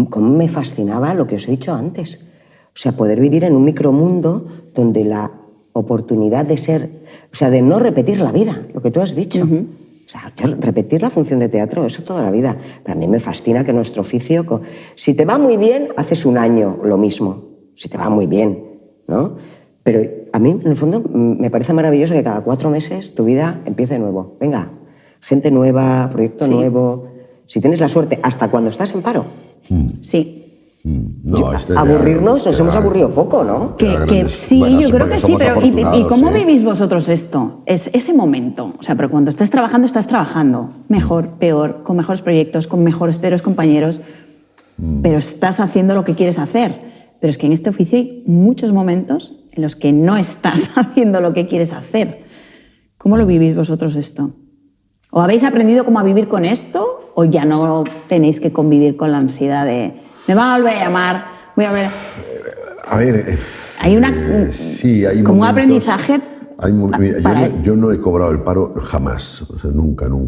Speaker 4: cómo me fascinaba lo que os he dicho antes. O sea, poder vivir en un micromundo donde la oportunidad de ser, o sea, de no repetir la vida, lo que tú has dicho. O sea, repetir la función de teatro, eso toda la vida. Pero a mí me fascina que nuestro oficio, si te va muy bien, haces un año lo mismo. Si te va muy bien, ¿no? Pero a mí, en el fondo, me parece maravilloso que cada 4 meses tu vida empiece de nuevo. Venga, gente nueva, proyecto nuevo. Si tienes la suerte, hasta cuando estás en paro.
Speaker 2: Sí.
Speaker 3: No,
Speaker 4: Aburrirnos, nos hemos aburrido poco, ¿no?
Speaker 2: Que sí,
Speaker 3: bueno,
Speaker 2: yo creo que sí,
Speaker 3: somos
Speaker 2: pero ¿y
Speaker 3: afortunados,
Speaker 2: cómo
Speaker 3: ¿eh?
Speaker 2: vivís vosotros esto? Es ese momento, o sea, pero cuando estás trabajando, mejor, peor, con mejores proyectos, con mejores, peores compañeros, pero estás haciendo lo que quieres hacer. Pero es que en este oficio hay muchos momentos en los que no estás haciendo lo que quieres hacer. ¿Cómo lo vivís vosotros esto? ¿O habéis aprendido cómo a vivir con esto o ya no tenéis que convivir con la ansiedad de me van a volver a llamar, voy a volver
Speaker 3: A ver,
Speaker 2: hay una
Speaker 3: sí, hay
Speaker 2: como un
Speaker 3: momentos-
Speaker 2: aprendizaje
Speaker 3: Mira,
Speaker 2: para-
Speaker 3: yo no he cobrado el paro jamás, o sea, nunca. ¿no?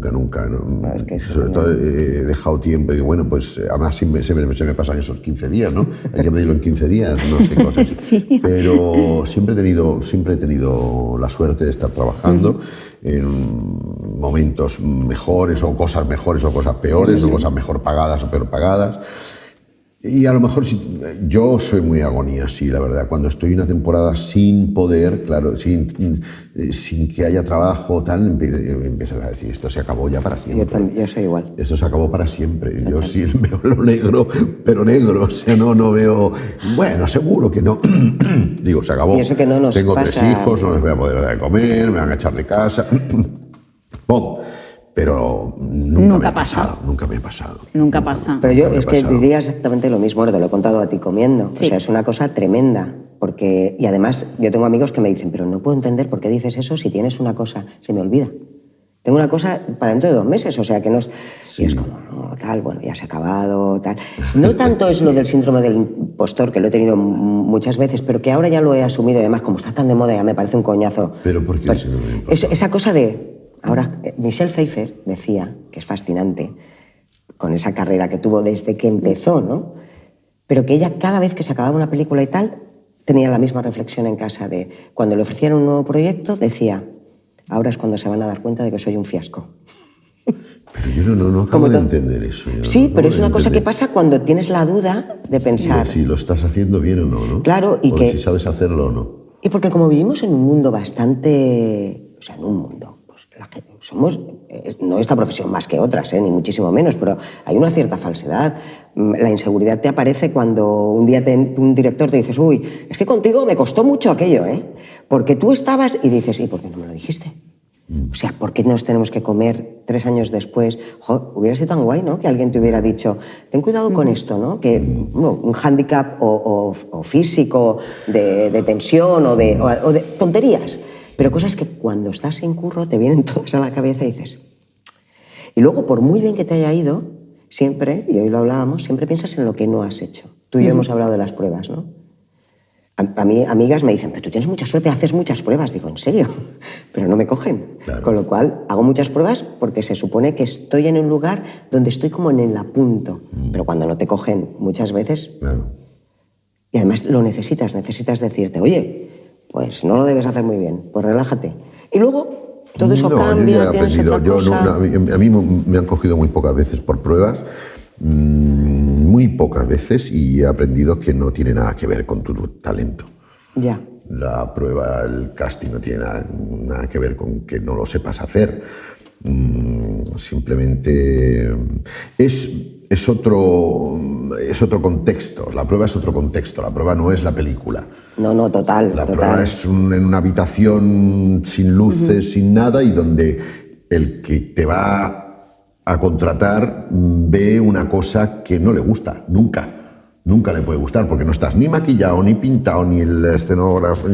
Speaker 4: es que eso
Speaker 3: Sobre
Speaker 4: no-
Speaker 3: todo he dejado tiempo y digo, bueno, pues además se me pasan esos 15 días, ¿no? Hay que pedirlo en 15 días, no sé, cosas así.
Speaker 2: Sí.
Speaker 3: Pero siempre he tenido la suerte de estar trabajando en momentos mejores o cosas peores, o cosas mejor pagadas o peor pagadas. Y a lo mejor yo soy muy agonía, sí, la verdad. Cuando estoy una temporada sin poder, claro, sin que haya trabajo, tal, empiezas a decir, esto se acabó ya para siempre.
Speaker 4: Yo soy igual.
Speaker 3: Esto se acabó para siempre. Yo sí veo lo negro, pero negro. O sea, no veo... Bueno, seguro que no. Digo, se acabó.
Speaker 4: Y eso que no nos
Speaker 3: Tengo
Speaker 4: pasa-
Speaker 3: 3 hijos, no les voy a poder dar de comer, me van a echar de casa. ¡Pum! Pero
Speaker 2: Nunca pasa.
Speaker 3: Nunca me ha pasado.
Speaker 2: Nunca pasa.
Speaker 4: Pero yo
Speaker 3: Nunca me
Speaker 4: es
Speaker 3: ha
Speaker 4: que
Speaker 3: pasado.
Speaker 4: diría exactamente lo mismo, te lo he contado a ti comiendo.
Speaker 2: Sí.
Speaker 4: O sea, es una cosa tremenda. Porque, y además, yo tengo amigos que me dicen, pero no puedo entender por qué dices eso si tienes una cosa, se me olvida. Tengo una cosa para dentro de 2 meses, o sea que no es... Y es como, no, tal, bueno, ya se ha acabado, tal. No tanto es lo del síndrome del impostor, que lo he tenido muchas veces, pero que ahora ya lo he asumido y además, como está tan de moda, ya me parece un coñazo.
Speaker 3: ¿Pero por qué el síndrome del impostor?
Speaker 4: Esa cosa de... Ahora, Michelle Pfeiffer decía, que es fascinante, con esa carrera que tuvo desde que empezó, ¿no? Pero que ella cada vez que se acababa una película y tal, tenía la misma reflexión en casa de cuando le ofrecieron un nuevo proyecto, decía, ahora es cuando se van a dar cuenta de que soy un fiasco.
Speaker 3: Pero yo no acabo
Speaker 4: Como
Speaker 3: de
Speaker 4: todo.
Speaker 3: entender eso. yo
Speaker 4: Sí,
Speaker 3: no
Speaker 4: pero
Speaker 3: acabo
Speaker 4: es
Speaker 3: de
Speaker 4: una cosa que
Speaker 3: entender
Speaker 4: pasa cuando tienes la duda de pensar.
Speaker 3: Si lo estás haciendo bien o no.
Speaker 4: Claro, y
Speaker 3: o
Speaker 4: que-
Speaker 3: si sabes hacerlo o no.
Speaker 4: Y porque como vivimos en un mundo bastante... O sea, en un mundo... Pues, somos... no esta profesión más que otras, ni muchísimo menos, pero hay una cierta falsedad. La inseguridad te aparece cuando un día un director te dices, uy, es que contigo me costó mucho aquello, porque tú estabas y dices, ¿y por qué no me lo dijiste? O sea, ¿por qué nos tenemos que comer 3 años después? Jo, hubiera sido tan guay, ¿no? Que alguien te hubiera dicho, ten cuidado con esto, ¿no? Que un hándicap o físico de tensión o de tonterías. Pero cosas que cuando estás sin curro te vienen todas a la cabeza y dices... Y luego, por muy bien que te haya ido, siempre, y hoy lo hablábamos, siempre piensas en lo que no has hecho. Tú y yo hemos hablado de las pruebas, ¿no? A mí amigas me dicen, pero tú tienes mucha suerte, haces muchas pruebas. Digo, ¿en serio? Pero no me cogen.
Speaker 3: Claro.
Speaker 4: Con lo cual, hago muchas pruebas porque se supone que estoy en un lugar donde estoy como en el apunto. Pero cuando no te cogen muchas veces,
Speaker 3: Claro.
Speaker 4: y además lo necesitas decirte, oye, pues no lo debes hacer muy bien, pues relájate. Y luego ¿Todo eso cambia?
Speaker 3: Yo ya he
Speaker 4: ¿Tienes
Speaker 3: aprendido.
Speaker 4: otra cosa?
Speaker 3: A mí me han cogido muy pocas veces por pruebas, muy pocas veces, y he aprendido que no tiene nada que ver con tu talento.
Speaker 4: Ya.
Speaker 3: La prueba, el casting no tiene nada que ver con que no lo sepas hacer. Simplemente es otro contexto. La prueba es otro contexto. La prueba no es la película.
Speaker 4: No, total.
Speaker 3: La prueba es en una habitación sin luces, sin nada, y donde el que te va a contratar ve una cosa que no le gusta, nunca. Nunca le puede gustar, porque no estás ni maquillado, ni pintado, ni el escenógrafo,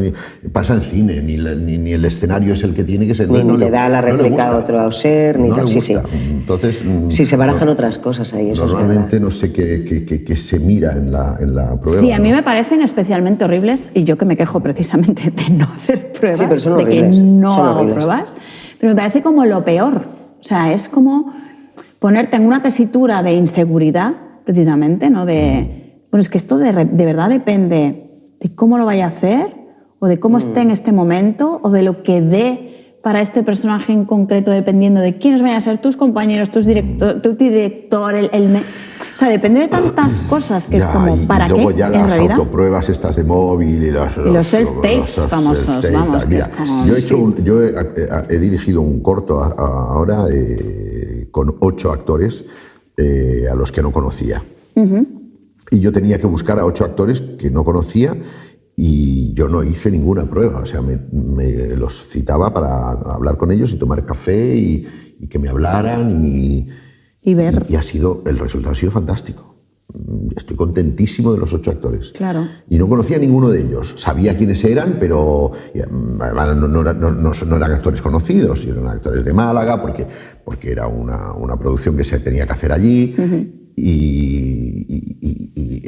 Speaker 3: pasa en cine, ni el escenario es el que tiene que ser.
Speaker 4: Ni te da la réplica a otro ser, ni tal. Sí.
Speaker 3: Entonces,
Speaker 4: sí, se barajan otras cosas ahí, eso
Speaker 3: normalmente
Speaker 4: es
Speaker 3: no sé qué se mira en la prueba.
Speaker 2: Sí, a mí me parecen especialmente horribles, y yo que me quejo precisamente de no hacer pruebas,
Speaker 4: Sí, pero son
Speaker 2: de
Speaker 4: horribles,
Speaker 2: que no
Speaker 4: son
Speaker 2: hago
Speaker 4: horribles.
Speaker 2: pruebas, pero me parece como lo peor. O sea, es como ponerte en una tesitura de inseguridad, precisamente, ¿no? Bueno, es que esto de verdad depende de cómo lo vaya a hacer, o de cómo esté en este momento, o de lo que dé para este personaje en concreto, dependiendo de quiénes vayan a ser tus compañeros, tu director, o sea, depende de tantas cosas que es como, ¿para qué?
Speaker 3: Y luego ya
Speaker 2: en
Speaker 3: las
Speaker 2: realidad.
Speaker 3: autopruebas estas de móvil y los
Speaker 2: self-tapes famosos, vamos, que es como...
Speaker 3: Yo he dirigido un corto ahora con 8 actores a los que no conocía. Y yo tenía que buscar a 8 actores que no conocía, y yo no hice ninguna prueba. O sea, me los citaba para hablar con ellos y tomar café y que me hablaran
Speaker 2: y ver.
Speaker 3: Y el resultado ha sido fantástico. Estoy contentísimo de los 8 actores.
Speaker 2: Claro.
Speaker 3: Y no conocía a ninguno de ellos. Sabía quiénes eran, pero no eran actores conocidos, eran actores de Málaga, porque era una producción que se tenía que hacer allí.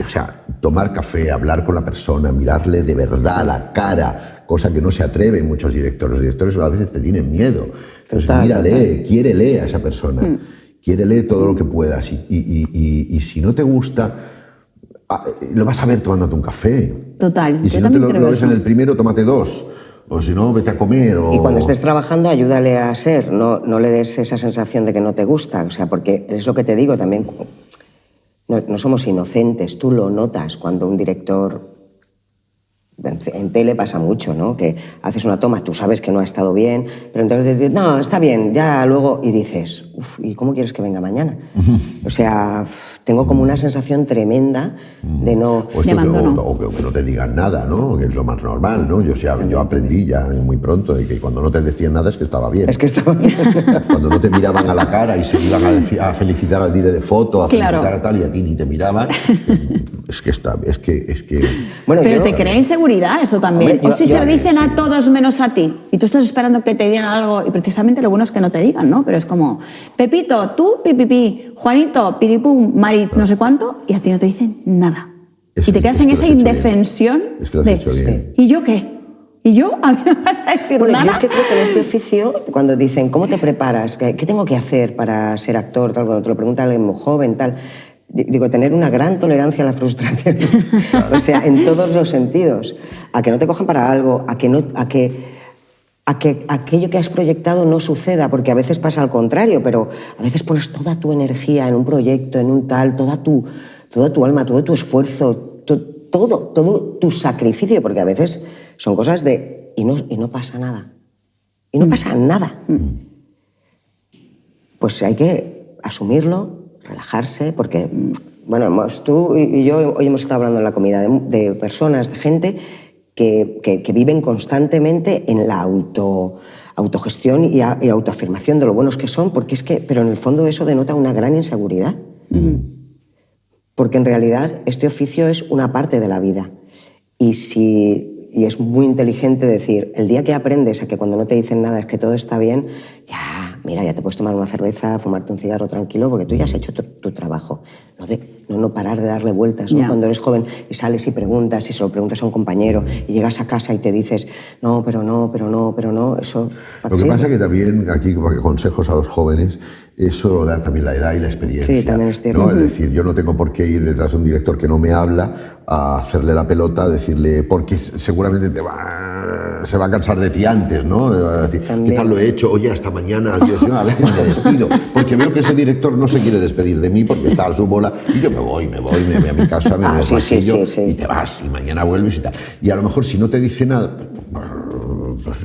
Speaker 3: O sea, tomar café, hablar con la persona, mirarle de verdad a la cara, cosa que no se atreven muchos directores. Los directores a veces te tienen miedo. Entonces, mírale, quiérele a esa persona, quiérele todo lo que puedas. Y si no te gusta, lo vas a ver tomándote un café.
Speaker 2: Total.
Speaker 3: Y si no te lo ves en el primero, tómate 2. O si no, vete a comer.
Speaker 4: Y cuando estés trabajando, ayúdale a ser. No le des esa sensación de que no te gusta. O sea, porque es lo que te digo también. No somos inocentes, tú lo notas cuando un director, en tele pasa mucho, ¿no? Que haces una toma, tú sabes que no ha estado bien, pero entonces dices, no, está bien, ya luego, y dices, ¿y cómo quieres que venga mañana? O sea, tengo como una sensación tremenda de no...
Speaker 3: O que no te digan nada, ¿no? Que es lo más normal, ¿no? Yo aprendí ya muy pronto de que cuando no te decían nada es que estaba bien.
Speaker 4: Es que estaba bien.
Speaker 3: Cuando no te miraban a la cara y se iban a felicitar al dire de foto, a felicitar a tal, y a ti ni te miraban, es que...
Speaker 2: Bueno, pero te crea inseguridad eso también. Hombre, o si se lo dicen a todos menos a ti, y tú estás esperando que te digan algo, y precisamente lo bueno es que no te digan, ¿no? Pero es como, Pepito, tú, pipipi, Juanito, piripum, Mari, no sé cuánto, y a ti no te dicen nada. Y te quedas en esa indefensión de, ¿y yo qué? ¿Y yo? ¿A mí me vas a decir nada?
Speaker 4: Yo es que creo que en este oficio, cuando dicen, ¿cómo te preparas? ¿Qué tengo que hacer para ser actor? Tal, cuando te lo pregunta alguien muy joven, tal... Digo, tener una gran tolerancia a la frustración. O sea, en todos los sentidos. A que no te cojan para algo, a que aquello que has proyectado no suceda, porque a veces pasa al contrario, pero a veces pones toda tu energía en un proyecto, en un tal, toda tu alma, todo tu esfuerzo, todo tu sacrificio, porque a veces son cosas de... Y no pasa nada. Y no pasa nada. Pues hay que asumirlo, relajarse, porque, bueno, tú y yo hoy hemos estado hablando en la comida de personas, de gente que viven constantemente en la autogestión y autoafirmación de lo buenos que son, porque es que, pero en el fondo eso denota una gran inseguridad. Porque en realidad este oficio es una parte de la vida. Y es muy inteligente decir, el día que aprendes a que cuando no te dicen nada es que todo está bien, ya te puedes tomar una cerveza, fumarte un cigarro tranquilo, porque tú ya has hecho tu trabajo. No parar de darle vueltas, ¿no? Cuando eres joven y sales y preguntas, y se lo preguntas a un compañero, y llegas a casa y te dices, no, pero no, eso...
Speaker 3: Lo que pasa es que también, aquí consejos a los jóvenes, eso lo da también la edad y la experiencia.
Speaker 4: Sí, también es cierto.
Speaker 3: ¿No? Es decir, yo no tengo por qué ir detrás de un director que no me habla a hacerle la pelota, a decirle, porque seguramente te va se va a cansar de ti antes, ¿no? Va a decir, ¿qué tal lo he hecho? Oye, hasta mañana, adiós, yo a veces me despido, porque veo que ese director no se quiere despedir de mí porque está a su bola, y yo me voy a mi casa, me voy al pasillo, y te vas, y mañana vuelves y tal. Y a lo mejor si no te dice nada, pues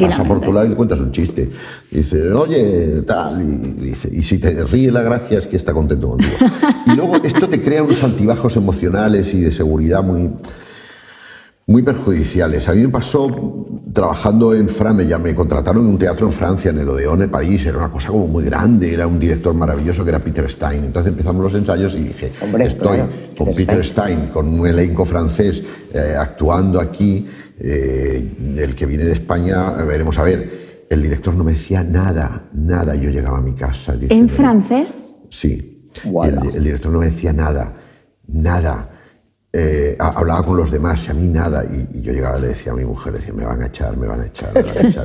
Speaker 3: pasa por tu lado y le cuentas un chiste. Y dice, oye, tal, y si te ríe la gracia es que está contento contigo. Y luego esto te crea unos altibajos emocionales y de seguridad muy perjudiciales. A mí me pasó trabajando en Francia, me contrataron en un teatro en Francia, en el Odeón de París, era una cosa como muy grande, era un director maravilloso que era Peter Stein. Entonces empezamos los ensayos y dije, estoy con Peter Stein, con un elenco francés, actuando aquí, el que viene de España, veremos a ver. El director no me decía nada, yo llegaba a mi casa. Diciendo,
Speaker 2: ¿en francés?
Speaker 3: Sí. El director no me decía nada. Hablaba con los demás y a mí nada. Y yo llegaba y le decía a mi mujer, le decía, me van a echar.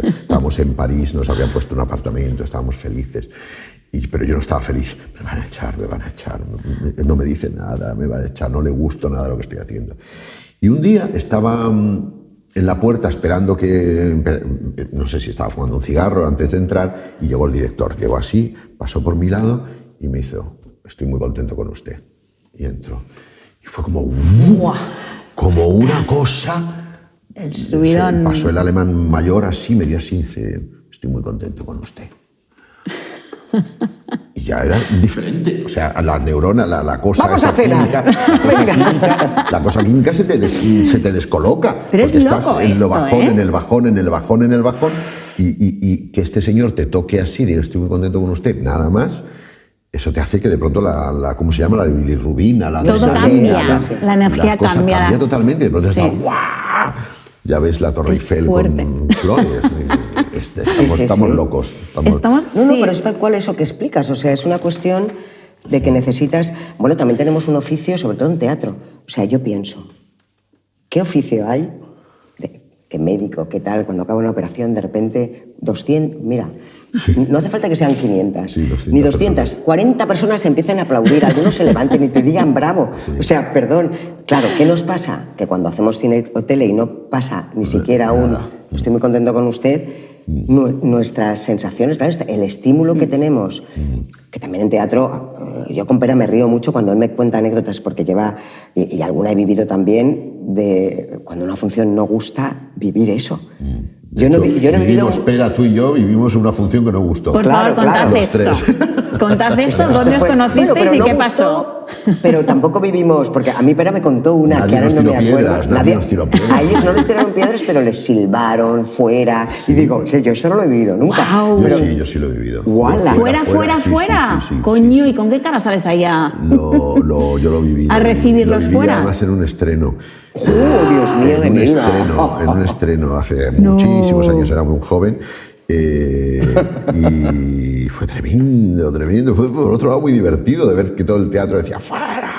Speaker 3: Estábamos en París, nos habían puesto un apartamento, estábamos felices. Pero yo no estaba feliz. Me van a echar. No me dice nada, me van a echar, no le gusto nada lo que estoy haciendo. Y un día estaba en la puerta esperando no sé si estaba fumando un cigarro antes de entrar, y llegó el director. Llegó así, pasó por mi lado y me hizo, estoy muy contento con usted. Y entró. Y fue como, como una cosa.
Speaker 2: El subidón.
Speaker 3: Pasó el alemán mayor así, medio así, y dice, estoy muy contento con usted. Y ya era diferente. O sea, la neurona, la cosa química, la cosa química se te descoloca.
Speaker 2: Pero es loco
Speaker 3: en
Speaker 2: esto,
Speaker 3: en el bajón, y que este señor te toque así, diga, estoy muy contento con usted, nada más. Eso te hace que de pronto ¿cómo se llama? La bilirrubina,
Speaker 2: todo cambia, la energía cambia
Speaker 3: totalmente. De pronto está, ¡guau! Ya ves la Torre Eiffel con flores. Estamos locos.
Speaker 4: Pero es tal cual eso que explicas. O sea, es una cuestión de que necesitas... Bueno, también tenemos un oficio, sobre todo en teatro. O sea, yo pienso, ¿qué oficio hay? ¿Qué médico? ¿Qué tal? Cuando acaba una operación, de repente, 200... Mira, no hace falta que sean 500, ni 200. 40 personas empiecen a aplaudir, algunos se levanten y te digan bravo. O sea, perdón. Claro, ¿qué nos pasa? Que cuando hacemos cine o tele y no pasa ni siquiera estoy muy contento con usted, nuestras sensaciones, claro, el estímulo que tenemos, que también en teatro, yo con Pera me río mucho cuando él me cuenta anécdotas, porque lleva, y alguna he vivido también, de cuando una función no gusta, vivir eso. Yo no he vivido...
Speaker 3: Pera, tú y yo vivimos una función que no gustó.
Speaker 2: Por favor, contad esto. Contad esto, ¿dónde os conocisteis y qué pasó?
Speaker 4: Pero tampoco vivimos, porque a mí Pera me contó una que ahora no me acuerdo. A ellos no les tiraron piedras, pero les silbaron fuera. Y digo, yo eso no lo he vivido nunca.
Speaker 2: Wow.
Speaker 3: Yo sí lo he vivido.
Speaker 2: Fuera. Coño, ¿y con qué cara sales allá?
Speaker 3: Yo lo he vivido.
Speaker 2: A recibirlos fuera.
Speaker 3: Además en un estreno.
Speaker 4: Dios mío,
Speaker 3: en un estreno hace muchísimos años, era muy joven. Y fue tremendo. Fue por otro lado muy divertido de ver que todo el teatro decía ¡fuera!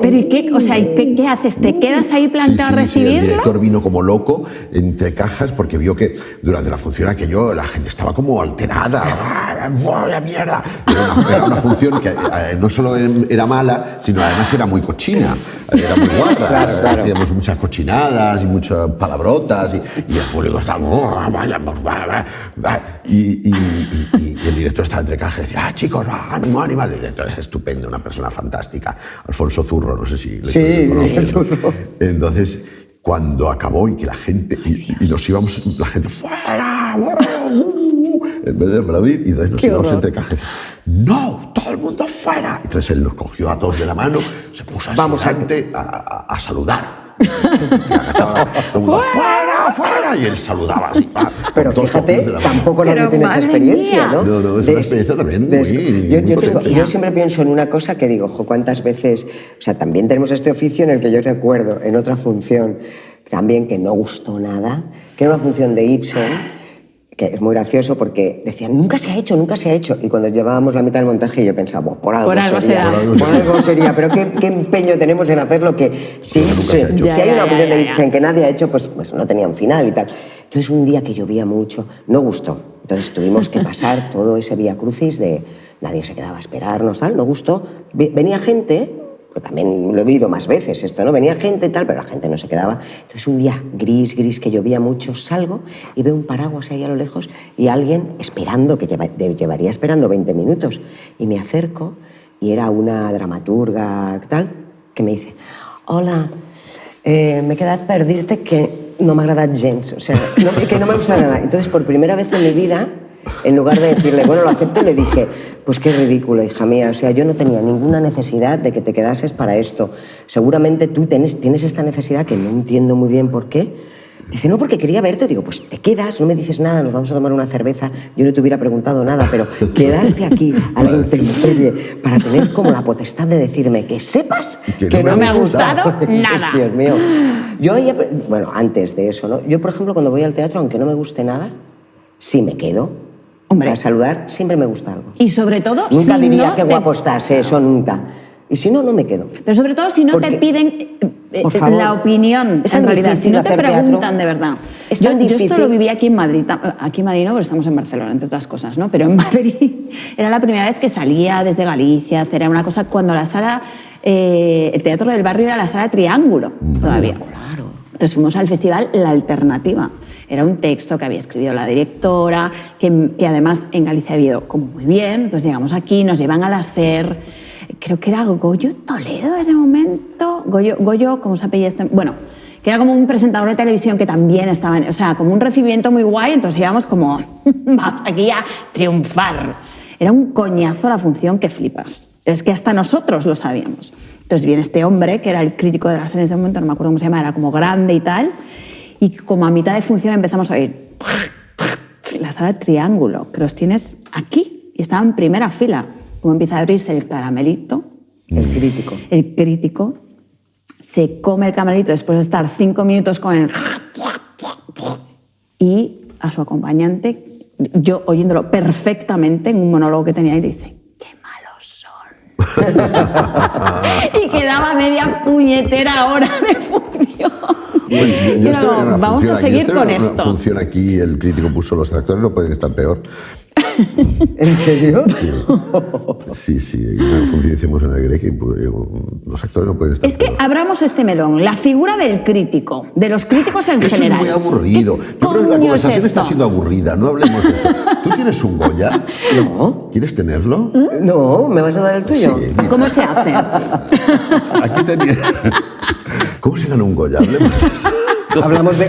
Speaker 2: Pero ¿y qué? O sea, ¿qué haces? ¿Te quedas ahí plantado a recibirlo?
Speaker 3: El director vino como loco entre cajas porque vio que durante la función la gente estaba como alterada. ¡Vaya mierda! Era una función que no solo era mala, sino además era muy cochina. Era muy guarra. Claro. Hacíamos muchas cochinadas y muchas palabrotas y el público estaba... Y el director estaba entre cajas y decía, chicos, ánimo. El director es estupendo, una persona fantástica. Alfonso Zurro, no sé si le conoces, ¿no? Entonces, cuando acabó y que la gente... Y nos íbamos, la gente, ¡fuera! En vez de aplaudir, y entonces nos íbamos entre cajas y decía, ¡no! ¡Todo el mundo fuera! Entonces él nos cogió a todos de la mano, se puso a saludar. Y agachaba, todo el mundo, ¡fuera! Y él saludaba así.
Speaker 4: Pero fíjate, tampoco nadie tiene esa experiencia, ¿no?
Speaker 3: No, es una experiencia también
Speaker 4: yo siempre pienso en una cosa que digo, ¿cuántas veces? O sea, también tenemos este oficio en el que yo recuerdo, en otra función, también que no gustó nada, que era una función de Ibsen, que es muy gracioso porque decían, nunca se ha hecho. Y cuando llevábamos la mitad del montaje yo pensaba, por algo sería. Pero qué empeño tenemos en hacerlo que si hay una función de Ibsen que nadie ha hecho, pues no tenía un final y tal. Entonces un día que llovía mucho, no gustó. Entonces tuvimos que pasar todo ese vía crucis de nadie se quedaba a esperarnos, tal, no gustó. Venía gente pues también lo he vivido más veces esto, ¿no? Venía gente y tal, pero la gente no se quedaba. Entonces un día gris, que llovía mucho, salgo y veo un paraguas ahí a lo lejos y alguien esperando, que llevaría esperando 20 minutos. Y me acerco y era una dramaturga tal, que me dice, hola, m'he quedat per dir-te que no m'ha agradat gens, o sea, que no me gusta nada. Entonces, por primera vez en mi vida, en lugar de decirle, bueno, lo acepto, le dije, pues qué ridículo, hija mía, o sea, yo no tenía ninguna necesidad de que te quedases para esto. Seguramente tú tienes esta necesidad que no entiendo muy bien por qué. Dice, no, porque quería verte. Digo, pues te quedas, no me dices nada, nos vamos a tomar una cerveza. Yo no te hubiera preguntado nada, pero quedarte aquí a la intemperie para tener como la potestad de decirme que sepas que no me ha gustado nada. Dios mío. Yo, bueno, antes de eso, ¿no? Yo, por ejemplo, cuando voy al teatro, aunque no me guste nada, sí me quedo. Hombre, para saludar siempre me gusta algo.
Speaker 2: Y sobre todo,
Speaker 4: nunca si diría no qué guapo estás, eso nunca. Y si no, no me quedo.
Speaker 2: Pero sobre todo si no te piden la opinión, en realidad, si no te preguntan de verdad. Yo esto lo viví aquí en Madrid no, porque estamos en Barcelona, entre otras cosas, ¿no? Pero en Madrid era la primera vez que salía desde Galicia, era una cosa cuando la sala, el Teatro del Barrio era la sala Triángulo, todavía.
Speaker 4: Claro.
Speaker 2: Entonces fuimos al festival La Alternativa. Era un texto que había escrito la directora, que además en Galicia había ido como muy bien. Entonces llegamos aquí, nos llevan a la SER. Creo que era Goyo Toledo en ese momento. Goyo, ¿cómo se apellida este? Bueno, que era como un presentador de televisión que también estaba, o sea, como un recibimiento muy guay, entonces íbamos como, vamos aquí a triunfar. Era un coñazo la función que flipas. Es que hasta nosotros lo sabíamos. Entonces viene este hombre, que era el crítico de la serie en ese momento, no me acuerdo cómo se llama, era como grande y tal, y como a mitad de función empezamos a oír la sala Triángulo, que los tienes aquí, y estaba en primera fila. Como empieza a abrirse el caramelito, el crítico, se come el caramelito después de estar 5 minutos con el... Y a su acompañante, yo oyéndolo perfectamente en un monólogo que tenía, y dice, ¡qué malos son! Y quedaba media puñetera hora de función.
Speaker 3: Pues yo
Speaker 2: vamos a seguir con esto.
Speaker 3: Una función aquí, el crítico puso, los actores no pueden estar peor.
Speaker 4: ¿En serio?
Speaker 3: Sí, una función hicimos en el Grec y los actores no pueden estar
Speaker 2: Es que
Speaker 3: peor.
Speaker 2: abramos este melón, la figura del crítico, de los críticos en
Speaker 3: eso
Speaker 2: general.
Speaker 3: Eso es muy aburrido. Yo creo que la conversación está siendo aburrida, no hablemos de eso. ¿Tú tienes un Goya?
Speaker 4: No.
Speaker 3: ¿Quieres tenerlo?
Speaker 4: No, ¿me vas a dar el tuyo?
Speaker 3: Sí,
Speaker 2: ¿Cómo se hace?
Speaker 3: Aquí tenía... ¿Cómo se gana un Goya? Hablemos de eso.
Speaker 4: Hablemos de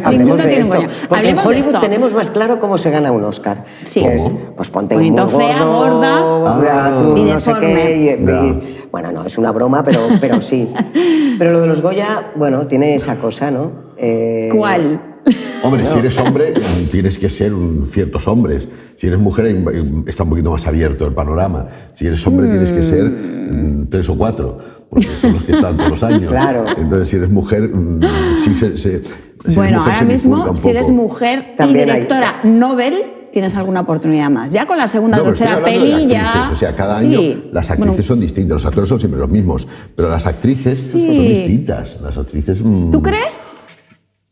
Speaker 4: esto. Porque
Speaker 2: hablemos
Speaker 4: en Hollywood tenemos más claro cómo se gana un Oscar.
Speaker 2: Sí.
Speaker 3: ¿Cómo?
Speaker 4: Es, pues ponte
Speaker 2: bonito,
Speaker 4: muy
Speaker 2: fea, gorda
Speaker 4: y
Speaker 2: y
Speaker 4: no sé qué. Bueno, no, es una broma, pero sí. Pero lo de los Goya, bueno, tiene esa cosa, ¿no?
Speaker 2: ¿Cuál?
Speaker 3: Hombre, si eres hombre, tienes que ser ciertos hombres. Si eres mujer, está un poquito más abierto el panorama. Si eres hombre, tienes que ser 3 o 4, porque son los que están todos los años.
Speaker 4: Claro.
Speaker 3: Entonces, si eres mujer, sí
Speaker 2: bueno, ahora mismo, si eres mujer y directora Nobel, tienes alguna oportunidad más. Ya con la segunda o tercera peli ya...
Speaker 3: O sea, cada año las actrices son distintas. Los actores son siempre los mismos, pero las actrices son distintas. Las actrices...
Speaker 2: ¿Tú crees?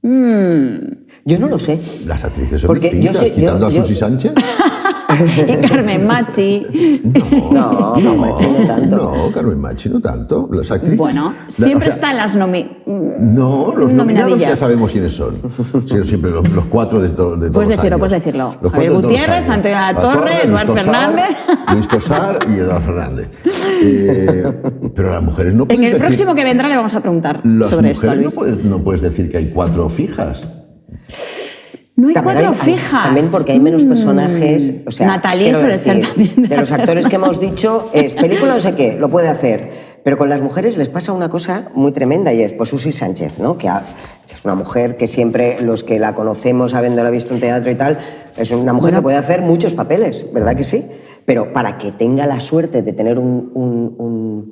Speaker 4: Yo no lo sé.
Speaker 3: Las actrices son distintas, quitando a Susi Sánchez.
Speaker 2: Y Carmen Machi.
Speaker 4: No, Machi no tanto.
Speaker 3: No, Carmen Machi no tanto. Las actrices...
Speaker 2: Bueno, siempre están las
Speaker 3: No, los nominados ya sabemos quiénes son. Siempre los 4 de todos los años.
Speaker 2: Puedes decirlo. Javier Gutiérrez, Antonio Latorre, Eduard Fernández.
Speaker 3: Luis Tosar y Eduard Fernández. Pero las mujeres no pueden
Speaker 2: decir... En el próximo que vendrá le vamos a preguntar sobre esto, Luis.
Speaker 3: No puedes decir que hay 4 fijas.
Speaker 2: No hay 4 fijas.
Speaker 4: También porque hay menos personajes. O sea,
Speaker 2: Natalie suele ser también.
Speaker 4: De los actores que hemos dicho, es película no sé qué, lo puede hacer. Pero con las mujeres les pasa una cosa muy tremenda y es, pues Susi Sánchez, ¿no? Que es una mujer que siempre los que la conocemos, habiéndola visto en teatro y tal, es una mujer que puede hacer muchos papeles, ¿verdad que sí? Pero para que tenga la suerte de tener una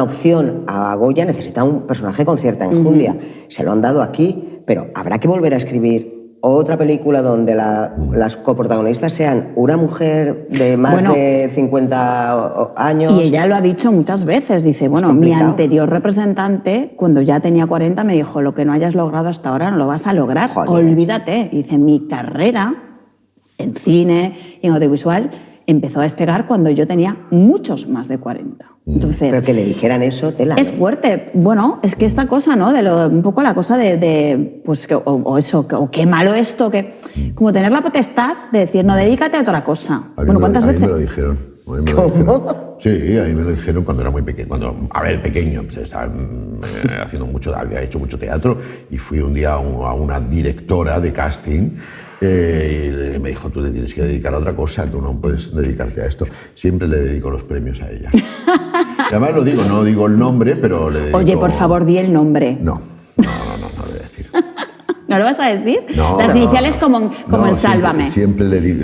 Speaker 4: opción a Goya necesita un personaje con cierta enjundia. Se lo han dado aquí, pero habrá que volver a escribir otra película donde las coprotagonistas sean una mujer de más de 50 años.
Speaker 2: Y ella lo ha dicho muchas veces. Dice, bueno, mi anterior representante, cuando ya tenía 40, me dijo, lo que no hayas logrado hasta ahora no lo vas a lograr. Joder. Olvídate. Dice, mi carrera en cine y en audiovisual empezó a despegar cuando yo tenía muchos más de 40. Entonces,
Speaker 4: Pero que le dijeran eso, tela.
Speaker 2: es
Speaker 4: ¿no?
Speaker 2: fuerte. Bueno, es que esta cosa, ¿no? Un poco la cosa pues, o qué malo esto, que como tener la potestad de decir, no, dedícate a otra cosa. Bueno, ¿cuántas
Speaker 3: a mí
Speaker 2: veces?
Speaker 3: me lo dijeron. A mí me lo dijeron. Sí, a mí me lo dijeron cuando era muy pequeño. Pequeño, pues estaba haciendo mucho, había hecho mucho teatro y fui un día a una directora de casting y me dijo, tú te tienes que dedicar a otra cosa, tú no puedes dedicarte a esto. Siempre le dedico los premios a ella. Y además lo digo, no digo el nombre, pero le dedico...
Speaker 2: Oye, por favor, di el nombre.
Speaker 3: No voy a decir.
Speaker 2: ¿No lo vas a decir?
Speaker 3: No,
Speaker 2: Las iniciales como
Speaker 3: No,
Speaker 2: en Sálvame.
Speaker 3: Siempre le digo,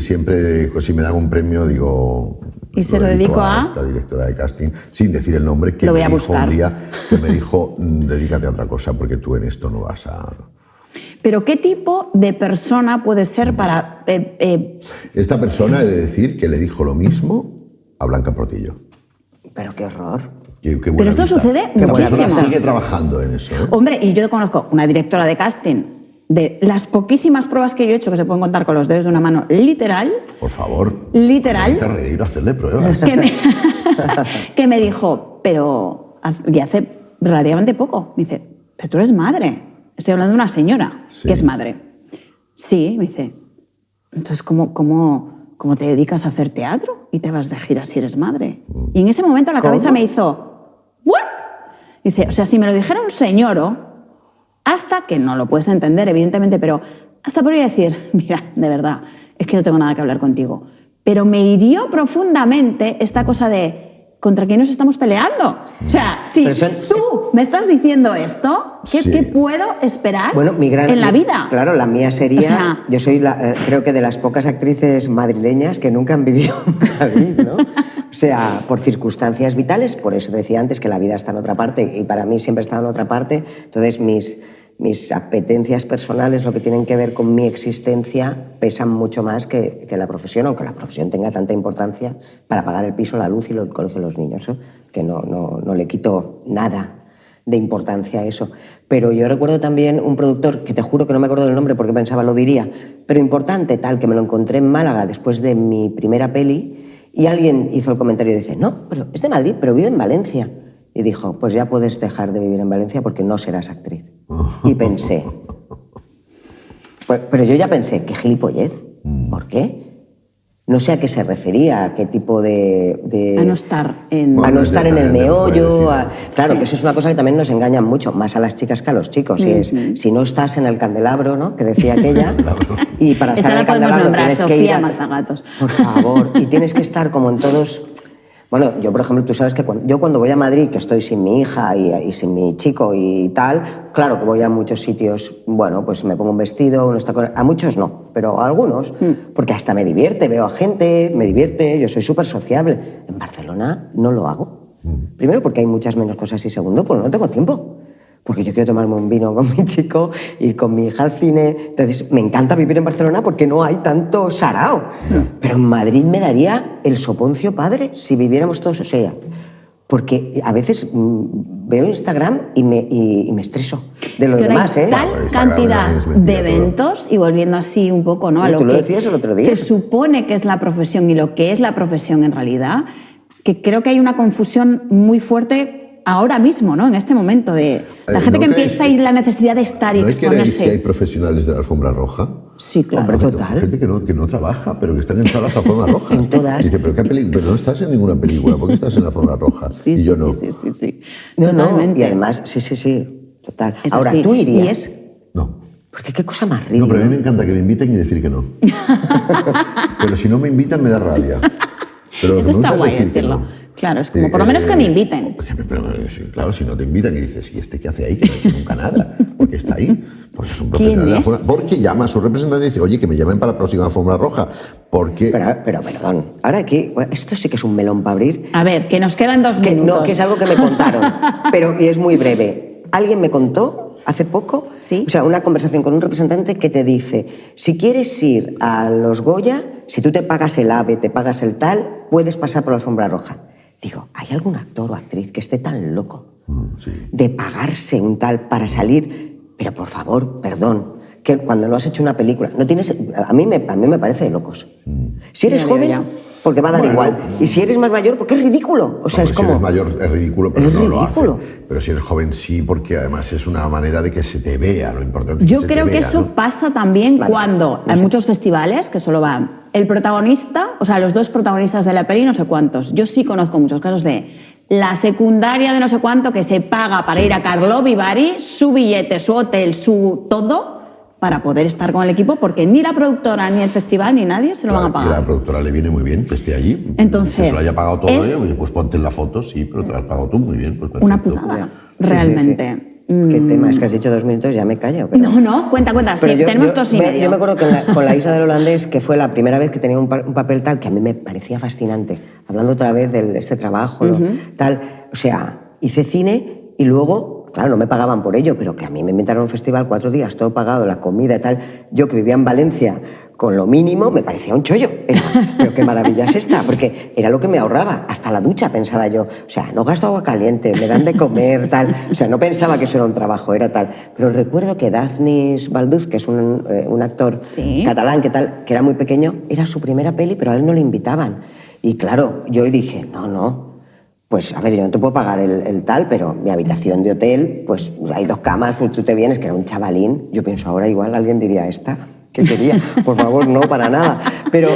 Speaker 3: si me dan un premio, digo...
Speaker 2: Y se lo dedico a
Speaker 3: esta directora de casting, sin decir el nombre, que
Speaker 2: lo voy
Speaker 3: me
Speaker 2: a
Speaker 3: dijo
Speaker 2: buscar.
Speaker 3: un día, que me dijo, dedícate a otra cosa, porque tú en esto no vas a...
Speaker 2: Pero ¿qué tipo de persona puede ser para...
Speaker 3: Esta persona, he de decir, que le dijo lo mismo a Blanca Portillo.
Speaker 4: Pero qué horror.
Speaker 3: Qué buena
Speaker 2: Pero esto
Speaker 3: amistad.
Speaker 2: sucede
Speaker 3: Esta persona
Speaker 2: muchísimo.
Speaker 3: sigue trabajando en eso.
Speaker 2: Hombre, y yo conozco una directora de casting, de las poquísimas pruebas que yo he hecho, que se pueden contar con los dedos de una mano, literal,
Speaker 3: Por favor.
Speaker 2: Literal.
Speaker 3: Hay que reír, hacerle pruebas.
Speaker 2: que me dijo, y hace relativamente poco, me dice, pero tú eres madre. Estoy hablando de una señora
Speaker 3: Sí.
Speaker 2: que es madre. Sí, me dice, entonces, ¿cómo te dedicas a hacer teatro y te vas de gira si eres madre? Y en ese momento la cabeza
Speaker 4: ¿Cómo?
Speaker 2: me hizo, ¿what? Dice, o sea, si me lo dijera un señor, hasta que no lo puedes entender, evidentemente, pero hasta podría decir, mira, de verdad, es que no tengo nada que hablar contigo. Pero me hirió profundamente esta cosa de, ¿contra quién nos estamos peleando? O sea, si tú me estás diciendo esto,
Speaker 3: Sí.
Speaker 2: ¿qué puedo esperar
Speaker 4: Bueno,
Speaker 2: en la vida?
Speaker 4: Claro, la mía sería...
Speaker 2: O sea-
Speaker 4: yo soy, creo que de las pocas actrices madrileñas que nunca han vivido en Madrid, ¿no? O sea, por circunstancias vitales, por eso decía antes que la vida está en otra parte y para mí siempre ha estado en otra parte. Entonces, mis apetencias personales, lo que tienen que ver con mi existencia, pesan mucho más que la profesión, aunque la profesión tenga tanta importancia para pagar el piso, la luz y el colegio de los niños, ¿eh? Que no le quito nada de importancia a eso. Pero yo recuerdo también un productor, que te juro que no me acuerdo del nombre porque pensaba lo diría, pero importante tal, que me lo encontré en Málaga después de mi primera peli y alguien hizo el comentario y dice, no, pero es de Madrid, pero vive en Valencia. Y dijo, pues ya puedes dejar de vivir en Valencia porque no serás actriz. Y pensé, pero yo ya pensé, qué gilipollez, ¿por qué? No sé a qué se refería, a qué tipo de...
Speaker 2: A no estar en...
Speaker 3: Bueno,
Speaker 4: a no estar en el
Speaker 3: también puede
Speaker 4: meollo.
Speaker 3: decir.
Speaker 4: Claro,
Speaker 2: Sí.
Speaker 4: que eso es una cosa que también nos engañan mucho, más a las chicas que a los chicos. Si no estás en el candelabro, ¿no? Que decía aquella. Y para
Speaker 2: Esa
Speaker 4: estar en
Speaker 2: la
Speaker 4: el
Speaker 2: podemos
Speaker 4: candelabro
Speaker 2: nombrar,
Speaker 4: tienes que ir
Speaker 2: Sofía
Speaker 4: a...
Speaker 2: Mazagatos.
Speaker 4: Por favor. Y tienes que estar como en todos... Bueno, yo, por ejemplo, tú sabes que yo cuando voy a Madrid, que estoy sin mi hija y sin mi chico y tal, claro que voy a muchos sitios, bueno, pues me pongo un vestido, unos tacones, a muchos no, pero a algunos, porque hasta me divierte, veo a gente, me divierte, yo soy súper sociable. En Barcelona no lo hago. Primero porque hay muchas menos cosas y segundo porque no tengo tiempo. Porque yo quiero tomarme un vino con mi chico, ir con mi hija al cine. Entonces, me encanta vivir en Barcelona porque no hay tanto sarao. Pero en Madrid me daría el soponcio padre si viviéramos todos, o sea, porque a veces veo Instagram y me estreso de
Speaker 2: Es
Speaker 4: lo
Speaker 2: que ahora
Speaker 4: demás,
Speaker 2: hay
Speaker 4: ¿eh?
Speaker 2: tal
Speaker 3: Instagram
Speaker 2: cantidad
Speaker 3: es mentira
Speaker 2: de
Speaker 3: todo.
Speaker 2: eventos y volviendo así un poco, ¿no?
Speaker 4: Sí,
Speaker 2: a lo
Speaker 4: tú lo
Speaker 2: que
Speaker 4: decías el otro día.
Speaker 2: se supone que es la profesión y lo que es la profesión en realidad, que creo que hay una confusión muy fuerte ahora mismo, ¿no? En este momento de la gente
Speaker 3: ¿no
Speaker 2: que
Speaker 3: creéis
Speaker 2: empieza a ir la necesidad de estar y
Speaker 3: ¿No creéis
Speaker 2: exponerse.
Speaker 3: que hay profesionales de la alfombra roja?
Speaker 2: Sí, claro.
Speaker 4: Hombre, total.
Speaker 3: Gente que no trabaja, pero que están en todas las alfombras rojas.
Speaker 4: En todas.
Speaker 3: Dice, pero no estás en ninguna película, ¿por qué estás en la alfombra roja?
Speaker 2: Sí,
Speaker 3: y
Speaker 2: sí,
Speaker 3: yo no.
Speaker 2: sí.
Speaker 4: No,
Speaker 2: Totalmente.
Speaker 4: y además, sí, total.
Speaker 2: Es
Speaker 4: Ahora,
Speaker 2: así.
Speaker 4: tú irías.
Speaker 2: Y es
Speaker 3: No.
Speaker 4: Porque qué cosa más
Speaker 3: No,
Speaker 4: ridícula.
Speaker 3: pero a mí me encanta que me inviten y decir que no. Pero si no me invitan me da rabia. Pero lo que
Speaker 2: Esto
Speaker 3: me
Speaker 2: está
Speaker 3: gusta es
Speaker 2: guay
Speaker 3: decir que
Speaker 2: decirlo.
Speaker 3: no.
Speaker 2: Claro, es como por lo menos que me inviten.
Speaker 3: Pero, sí, claro, si no te invitan y dices, ¿y este qué hace ahí? Que no ha hecho nunca nada. ¿Por qué está ahí? Porque es un profesional de la
Speaker 2: ¿Quién es?
Speaker 3: alfombra. Porque llama a su representante y dice, oye, que me llamen para la próxima alfombra roja. Porque...
Speaker 4: Pero perdón, ahora aquí, esto sí que es un melón para abrir.
Speaker 2: A ver, que nos quedan 2 minutos.
Speaker 4: No, que es algo que me contaron, y es muy breve. Alguien me contó hace poco,
Speaker 2: Sí.
Speaker 4: o sea, una conversación con un representante que te dice, si quieres ir a los Goya, si tú te pagas el AVE, te pagas el tal, puedes pasar por la alfombra roja. Digo, ¿hay algún actor o actriz que esté tan loco
Speaker 3: Sí.
Speaker 4: de pagarse un tal para salir? Pero por favor, perdón, que cuando no has hecho una película, no tienes, a mí me parece de locos. Si eres
Speaker 2: Ya,
Speaker 4: joven,
Speaker 2: ya.
Speaker 4: porque va a dar igual. Y si eres más mayor, porque es ridículo. O sea,
Speaker 3: Bueno,
Speaker 4: es como...
Speaker 3: Si eres mayor es ridículo, pero
Speaker 4: es
Speaker 3: no lo
Speaker 4: ridículo.
Speaker 3: hace. Pero si eres joven sí, porque además es una manera de que se te vea, lo importante es que
Speaker 2: Yo
Speaker 3: se
Speaker 2: creo
Speaker 3: te
Speaker 2: que
Speaker 3: vea,
Speaker 2: eso
Speaker 3: ¿no?
Speaker 2: pasa también
Speaker 4: Vale,
Speaker 2: cuando
Speaker 4: no
Speaker 2: hay
Speaker 4: sé.
Speaker 2: muchos festivales que solo van el protagonista, o sea, los dos protagonistas de la peli, no sé cuántos. Yo sí conozco muchos casos de la secundaria de no sé cuánto que se paga para
Speaker 3: Sí.
Speaker 2: ir a Karlovy Vary, su billete, su hotel, su todo, para poder estar con el equipo, porque ni la productora, ni el festival, ni nadie se lo van a
Speaker 3: Y a la
Speaker 2: pagar.
Speaker 3: productora le viene muy bien que esté allí.
Speaker 2: Entonces,
Speaker 3: que se lo haya pagado todo
Speaker 2: es-
Speaker 3: ella, pues ponte en la foto, sí, pero te la has pagado tú muy bien. Pues
Speaker 2: Una
Speaker 3: perfecto.
Speaker 2: putada,
Speaker 4: Sí,
Speaker 2: realmente.
Speaker 4: sí, sí. ¿Qué tema? Es que has dicho 2 minutos, ya me callo. Pero...
Speaker 2: No, cuenta, sí,
Speaker 4: Pero
Speaker 2: tenemos 2 y medio.
Speaker 4: Yo me acuerdo que con la Isla del Holandés, que fue la primera vez que tenía un papel tal que a mí me parecía fascinante. Hablando otra vez de este trabajo, ¿no? Tal, o sea, hice cine y luego, claro, no me pagaban por ello, pero que a mí me inventaron un festival 4 días, todo pagado, la comida y tal. Yo que vivía en Valencia con lo mínimo, me parecía un chollo. Pero qué maravilla es esta, porque era lo que me ahorraba. Hasta la ducha pensaba yo. O sea, no gasto agua caliente, me dan de comer, tal. O sea, no pensaba que eso era un trabajo, era tal. Pero recuerdo que Dafnis Balduz, que es un actor
Speaker 2: Sí.
Speaker 4: catalán, que era muy pequeño, era su primera peli, pero a él no le invitaban. Y claro, yo dije, no. Pues, a ver, yo no te puedo pagar el tal, pero mi habitación de hotel, pues hay 2 camas, pues tú te vienes, que era un chavalín. Yo pienso, ahora igual alguien diría, ¿esta qué quería? Por favor, no, para nada. Pero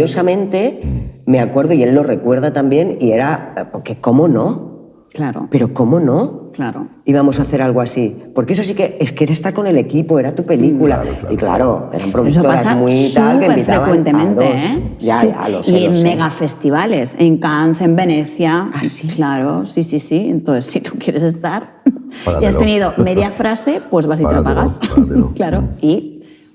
Speaker 4: maravillosamente me acuerdo, y él lo recuerda también, y era, porque ¿cómo no?
Speaker 2: Claro,
Speaker 4: Pero ¿cómo no?
Speaker 2: claro.
Speaker 4: Íbamos a hacer algo así. Porque eso sí que era estar con el equipo, era tu película.
Speaker 3: Claro.
Speaker 4: Y claro, eran
Speaker 2: Eso
Speaker 4: productoras
Speaker 2: pasa
Speaker 4: muy tal que
Speaker 2: súper
Speaker 4: invitaban
Speaker 2: frecuentemente,
Speaker 4: a 2.
Speaker 2: ¿eh?
Speaker 4: Ya, lo sé.
Speaker 2: Y en
Speaker 4: lo sé.
Speaker 2: megafestivales, en Cannes, en Venecia.
Speaker 4: ¿Ah, sí?
Speaker 2: Claro, sí. Entonces, si tú quieres estar y has
Speaker 3: Págatelo.
Speaker 2: tenido media frase, pues vas y te lo pagas.
Speaker 3: Págatelo.
Speaker 2: Claro, y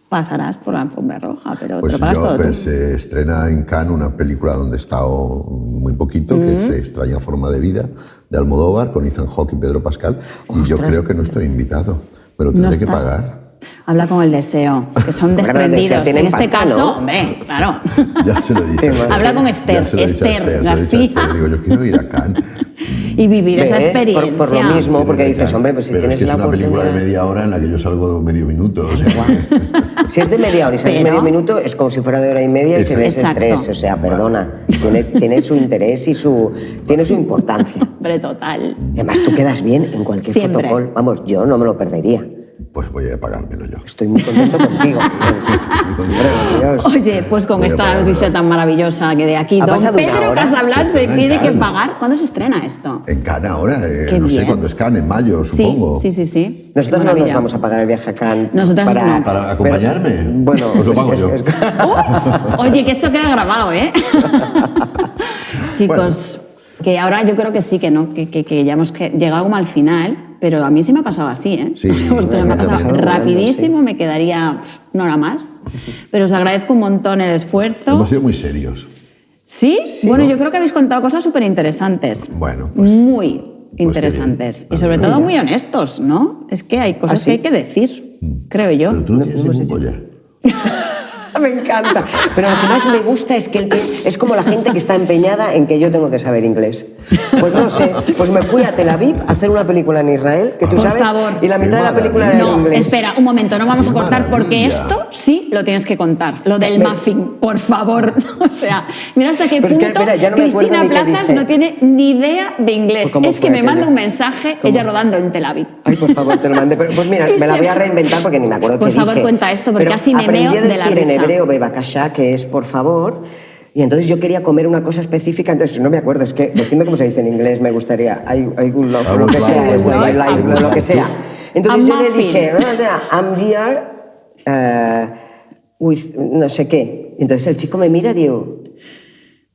Speaker 2: pasarás por la alfombra roja, pero
Speaker 3: Pues
Speaker 2: te lo pagas todo tú.
Speaker 3: se estrena en Cannes una película donde he estado muy poquito, que es Extraña forma de vida, de Almodóvar, con Ethan Hawke y Pedro Pascal. Y yo creo que no estoy invitado. Me lo tendré que
Speaker 2: estás.
Speaker 3: pagar.
Speaker 2: Habla con el deseo, que son
Speaker 4: Claro, el deseo
Speaker 2: desprendidos.
Speaker 4: tiene
Speaker 2: En este
Speaker 4: pasta,
Speaker 2: caso,
Speaker 4: ¿no?
Speaker 2: hombre, claro.
Speaker 3: Ya se lo he dicho.
Speaker 4: Qué
Speaker 3: a Esther.
Speaker 4: mal.
Speaker 2: Habla con Esther,
Speaker 3: Ya se lo he dicho a
Speaker 2: Esther
Speaker 3: se lo he dicho a
Speaker 2: García.
Speaker 3: Esther. Digo, yo quiero ir a Cannes.
Speaker 2: Y vivir esa
Speaker 4: ¿Ves?
Speaker 2: experiencia.
Speaker 4: Por lo mismo, porque dices, hombre, pues si
Speaker 3: Pero
Speaker 4: tienes
Speaker 3: es que es
Speaker 4: la
Speaker 3: una película de
Speaker 4: oportunidad...
Speaker 3: media hora en la que yo salgo medio minuto. O sea,
Speaker 4: Si es de media hora y sales
Speaker 2: Pero-
Speaker 4: medio minuto, es como si fuera de hora y media y se ves
Speaker 2: Exacto.
Speaker 4: estrés. O sea, perdona. Tiene su interés y tiene su importancia.
Speaker 2: Hombre, total.
Speaker 4: Y además, tú quedas bien en cualquier
Speaker 2: Siempre.
Speaker 4: fotocall. Vamos, yo no me lo perdería.
Speaker 3: pues voy a pagármelo yo.
Speaker 4: Estoy muy contento contigo. Hombre, Dios.
Speaker 2: Oye, pues con
Speaker 3: Voy a
Speaker 2: esta
Speaker 3: pagarlo.
Speaker 2: noticia tan maravillosa que de aquí
Speaker 4: Ha
Speaker 2: don
Speaker 4: pasado una
Speaker 2: Pedro
Speaker 4: hora.
Speaker 2: Casablas
Speaker 3: Se
Speaker 2: se
Speaker 3: estrena en
Speaker 2: tiene que
Speaker 3: Cannes.
Speaker 2: pagar. ¿Cuándo se estrena esto?
Speaker 3: En Cannes ahora,
Speaker 2: Qué
Speaker 3: no sé
Speaker 2: bien.
Speaker 3: cuándo es Cannes, en mayo,
Speaker 2: Sí,
Speaker 3: supongo.
Speaker 2: sí.
Speaker 4: Nosotros
Speaker 2: Qué
Speaker 4: no nos
Speaker 2: maravilla.
Speaker 4: vamos a pagar el viaje a Cannes.
Speaker 2: Nosotras no.
Speaker 3: ¿Para acompañarme?
Speaker 4: Pero, bueno,
Speaker 3: Os lo pago yo.
Speaker 2: Oye, que esto queda grabado, ¿eh? Chicos, que ahora yo creo que sí, que no, que ya hemos llegado como al final, pero a mí sí me ha pasado así, ¿eh?
Speaker 3: Sí,
Speaker 2: O sea, vosotros me ha
Speaker 3: me ha
Speaker 2: pasado
Speaker 3: pasado
Speaker 2: rapidísimo,
Speaker 4: volando,
Speaker 2: me quedaría una hora más. Pero os agradezco un montón el esfuerzo.
Speaker 3: Hemos sido muy serios.
Speaker 2: ¿Sí? Bueno,
Speaker 3: ¿no?
Speaker 2: yo creo que habéis contado cosas súper interesantes.
Speaker 3: Bueno, pues...
Speaker 2: Muy interesantes.
Speaker 3: qué
Speaker 2: Y sobre
Speaker 3: bien.
Speaker 2: todo muy honestos, ¿no? Es que hay cosas
Speaker 4: ¿Ah, sí?
Speaker 2: que hay que decir, creo yo.
Speaker 3: Pero tú no
Speaker 4: No
Speaker 3: tienes
Speaker 4: hemos
Speaker 3: ningún
Speaker 4: hecho-
Speaker 3: collar.
Speaker 4: Me encanta. Pero lo que más me gusta es que es como la gente que está empeñada en que yo tengo que saber inglés. Pues no sé, pues me fui a Tel Aviv a hacer una película en Israel, que tú
Speaker 2: Por
Speaker 4: sabes,
Speaker 2: favor.
Speaker 4: y la mitad de la
Speaker 3: Qué
Speaker 4: película era en
Speaker 2: No,
Speaker 4: inglés.
Speaker 2: espera, un momento, no vamos
Speaker 3: Qué
Speaker 2: a cortar porque
Speaker 3: maravilla.
Speaker 2: esto sí lo tienes que contar. Lo del muffin, por favor. O sea, mira hasta qué
Speaker 4: Pero es
Speaker 2: punto
Speaker 4: que, espera, ya no me acuerdo
Speaker 2: Cristina
Speaker 4: ni qué
Speaker 2: Plazas
Speaker 4: dije.
Speaker 2: no tiene ni idea de inglés.
Speaker 4: Pues, ¿cómo
Speaker 2: Es que
Speaker 4: fue
Speaker 2: me manda
Speaker 4: aquello?
Speaker 2: un mensaje,
Speaker 4: ¿Cómo?
Speaker 2: ella rodando en Tel Aviv.
Speaker 4: Ay, por favor, te lo mandé. Pues mira,
Speaker 2: Y
Speaker 4: me la
Speaker 2: se
Speaker 4: voy a
Speaker 2: va.
Speaker 4: reinventar porque ni me acuerdo
Speaker 2: Por
Speaker 4: qué
Speaker 2: favor,
Speaker 4: dije.
Speaker 2: cuenta esto, porque
Speaker 4: Pero
Speaker 2: casi me
Speaker 4: aprendí
Speaker 2: meo
Speaker 4: a
Speaker 2: de la
Speaker 4: decir en
Speaker 2: risa.
Speaker 4: hebreo bebakasha, que es por favor, y entonces yo quería comer una cosa específica, entonces no me acuerdo, es que decidme cómo se dice en inglés, me gustaría. I would love,
Speaker 3: I
Speaker 4: lo
Speaker 3: would
Speaker 4: que
Speaker 3: like,
Speaker 4: sea,
Speaker 3: I would
Speaker 2: like,
Speaker 4: like,
Speaker 2: I would
Speaker 4: lo que
Speaker 3: like
Speaker 4: sea.
Speaker 3: to.
Speaker 4: Entonces
Speaker 2: A
Speaker 4: yo le
Speaker 2: muffin.
Speaker 4: dije, I'm here with no sé qué. Entonces el chico me mira y digo,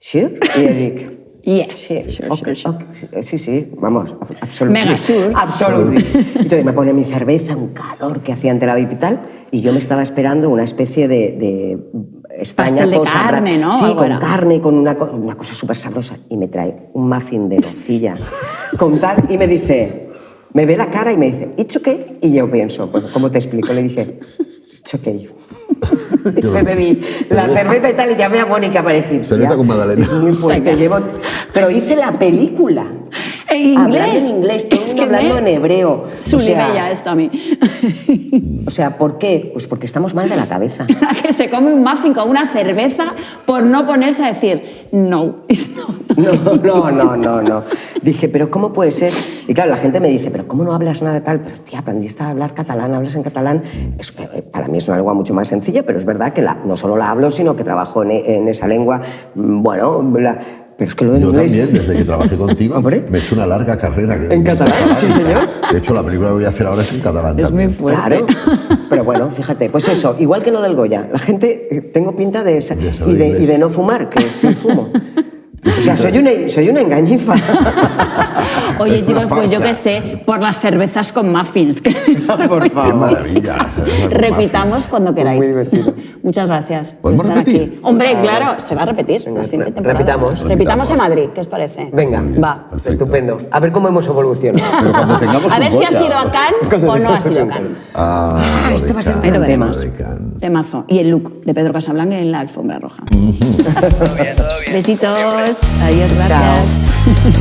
Speaker 4: ¿sure? Y yo digo,
Speaker 2: Yeah,
Speaker 4: sí,
Speaker 2: sure,
Speaker 4: ok,
Speaker 2: sure, sure.
Speaker 4: ok, sí, vamos, absolutamente.
Speaker 2: Mega sure.
Speaker 4: Absolutely. Entonces me pone mi cerveza, un calor que hacía en Tel Aviv y tal, y yo me estaba esperando una especie de extraña
Speaker 2: Pastel de
Speaker 4: cosa.
Speaker 2: carne, ¿no?
Speaker 4: Sí,
Speaker 2: Algo
Speaker 4: con
Speaker 2: era.
Speaker 4: carne, con una cosa súper sabrosa. Y me trae un muffin de nocilla con tal, y me dice, me ve la cara y me dice, ¿it's okay? Y yo pienso, pues, ¿cómo te explico? Le dije, it's okay. Y me bebí la cerveza y tal, y llamé a Mónica para decir,
Speaker 3: Cerveza
Speaker 4: "Tía,
Speaker 3: con magdalena".
Speaker 4: es muy fuerte,
Speaker 2: Saca.
Speaker 4: pero hice la película.
Speaker 2: En
Speaker 4: Hablando
Speaker 2: inglés.
Speaker 4: en inglés, todo el
Speaker 2: Es
Speaker 4: mundo
Speaker 2: que
Speaker 4: hablando
Speaker 2: me-
Speaker 4: en hebreo.
Speaker 2: Su
Speaker 4: O sea,
Speaker 2: nivel ya esto a mí.
Speaker 4: O sea, ¿por qué? Pues porque estamos mal de la cabeza.
Speaker 2: Que se come un muffin con una cerveza por no ponerse a decir no, it's not.
Speaker 4: No. Dije, pero ¿cómo puede ser? Y claro, la gente me dice, pero ¿cómo no hablas nada de tal? Pero tía, aprendiste a hablar catalán, hablas en catalán. Es que, para mí es una lengua mucho más sencilla, pero es verdad que no solo la hablo, sino que trabajo en esa lengua. Bueno, pero es que lo del
Speaker 3: Yo
Speaker 4: inglés...
Speaker 3: también, desde que trabajé contigo,
Speaker 4: Hombre.
Speaker 3: me he hecho una larga carrera.
Speaker 4: ¿En catalán? Sí, señor.
Speaker 3: De hecho, la película que voy a hacer ahora es en catalán
Speaker 2: Es
Speaker 3: también.
Speaker 2: muy fuerte.
Speaker 4: Claro, pero bueno, fíjate, pues eso, igual que lo del Goya, la gente, tengo pinta de esa,
Speaker 3: De saber inglés.
Speaker 4: y de no fumar, que sí fumo. O sea, soy una engañifa.
Speaker 2: Oye,
Speaker 3: Es
Speaker 2: chicos,
Speaker 3: una
Speaker 2: pues yo
Speaker 3: farsa.
Speaker 2: qué sé, por las cervezas con muffins. Que
Speaker 4: Por
Speaker 3: Qué
Speaker 4: favor.
Speaker 3: maravilla.
Speaker 2: Repitamos cuando queráis.
Speaker 4: Muy divertido.
Speaker 2: Muchas gracias por
Speaker 3: ¿Podemos
Speaker 2: estar
Speaker 3: repetir?
Speaker 2: aquí. Hombre, claro, se va a repetir
Speaker 4: Venga,
Speaker 2: la siguiente temporada.
Speaker 4: repitamos.
Speaker 2: Repitamos en Madrid, ¿qué os parece?
Speaker 4: Venga,
Speaker 2: Va.
Speaker 3: Perfecto.
Speaker 4: estupendo. A ver cómo hemos evolucionado.
Speaker 3: Pero cuando tengamos
Speaker 2: A
Speaker 3: un
Speaker 2: ver si ha
Speaker 3: Goya.
Speaker 2: sido a Cannes o no ha sido a Cannes.
Speaker 3: Ah, lo
Speaker 4: este
Speaker 3: de
Speaker 4: va a ser un
Speaker 3: Cannes,
Speaker 2: gran tema.
Speaker 3: lo de Cannes.
Speaker 2: Temazo. Y el look de Pedro Casablanca en la alfombra roja. Besitos. Adiós, gracias.
Speaker 4: Chao.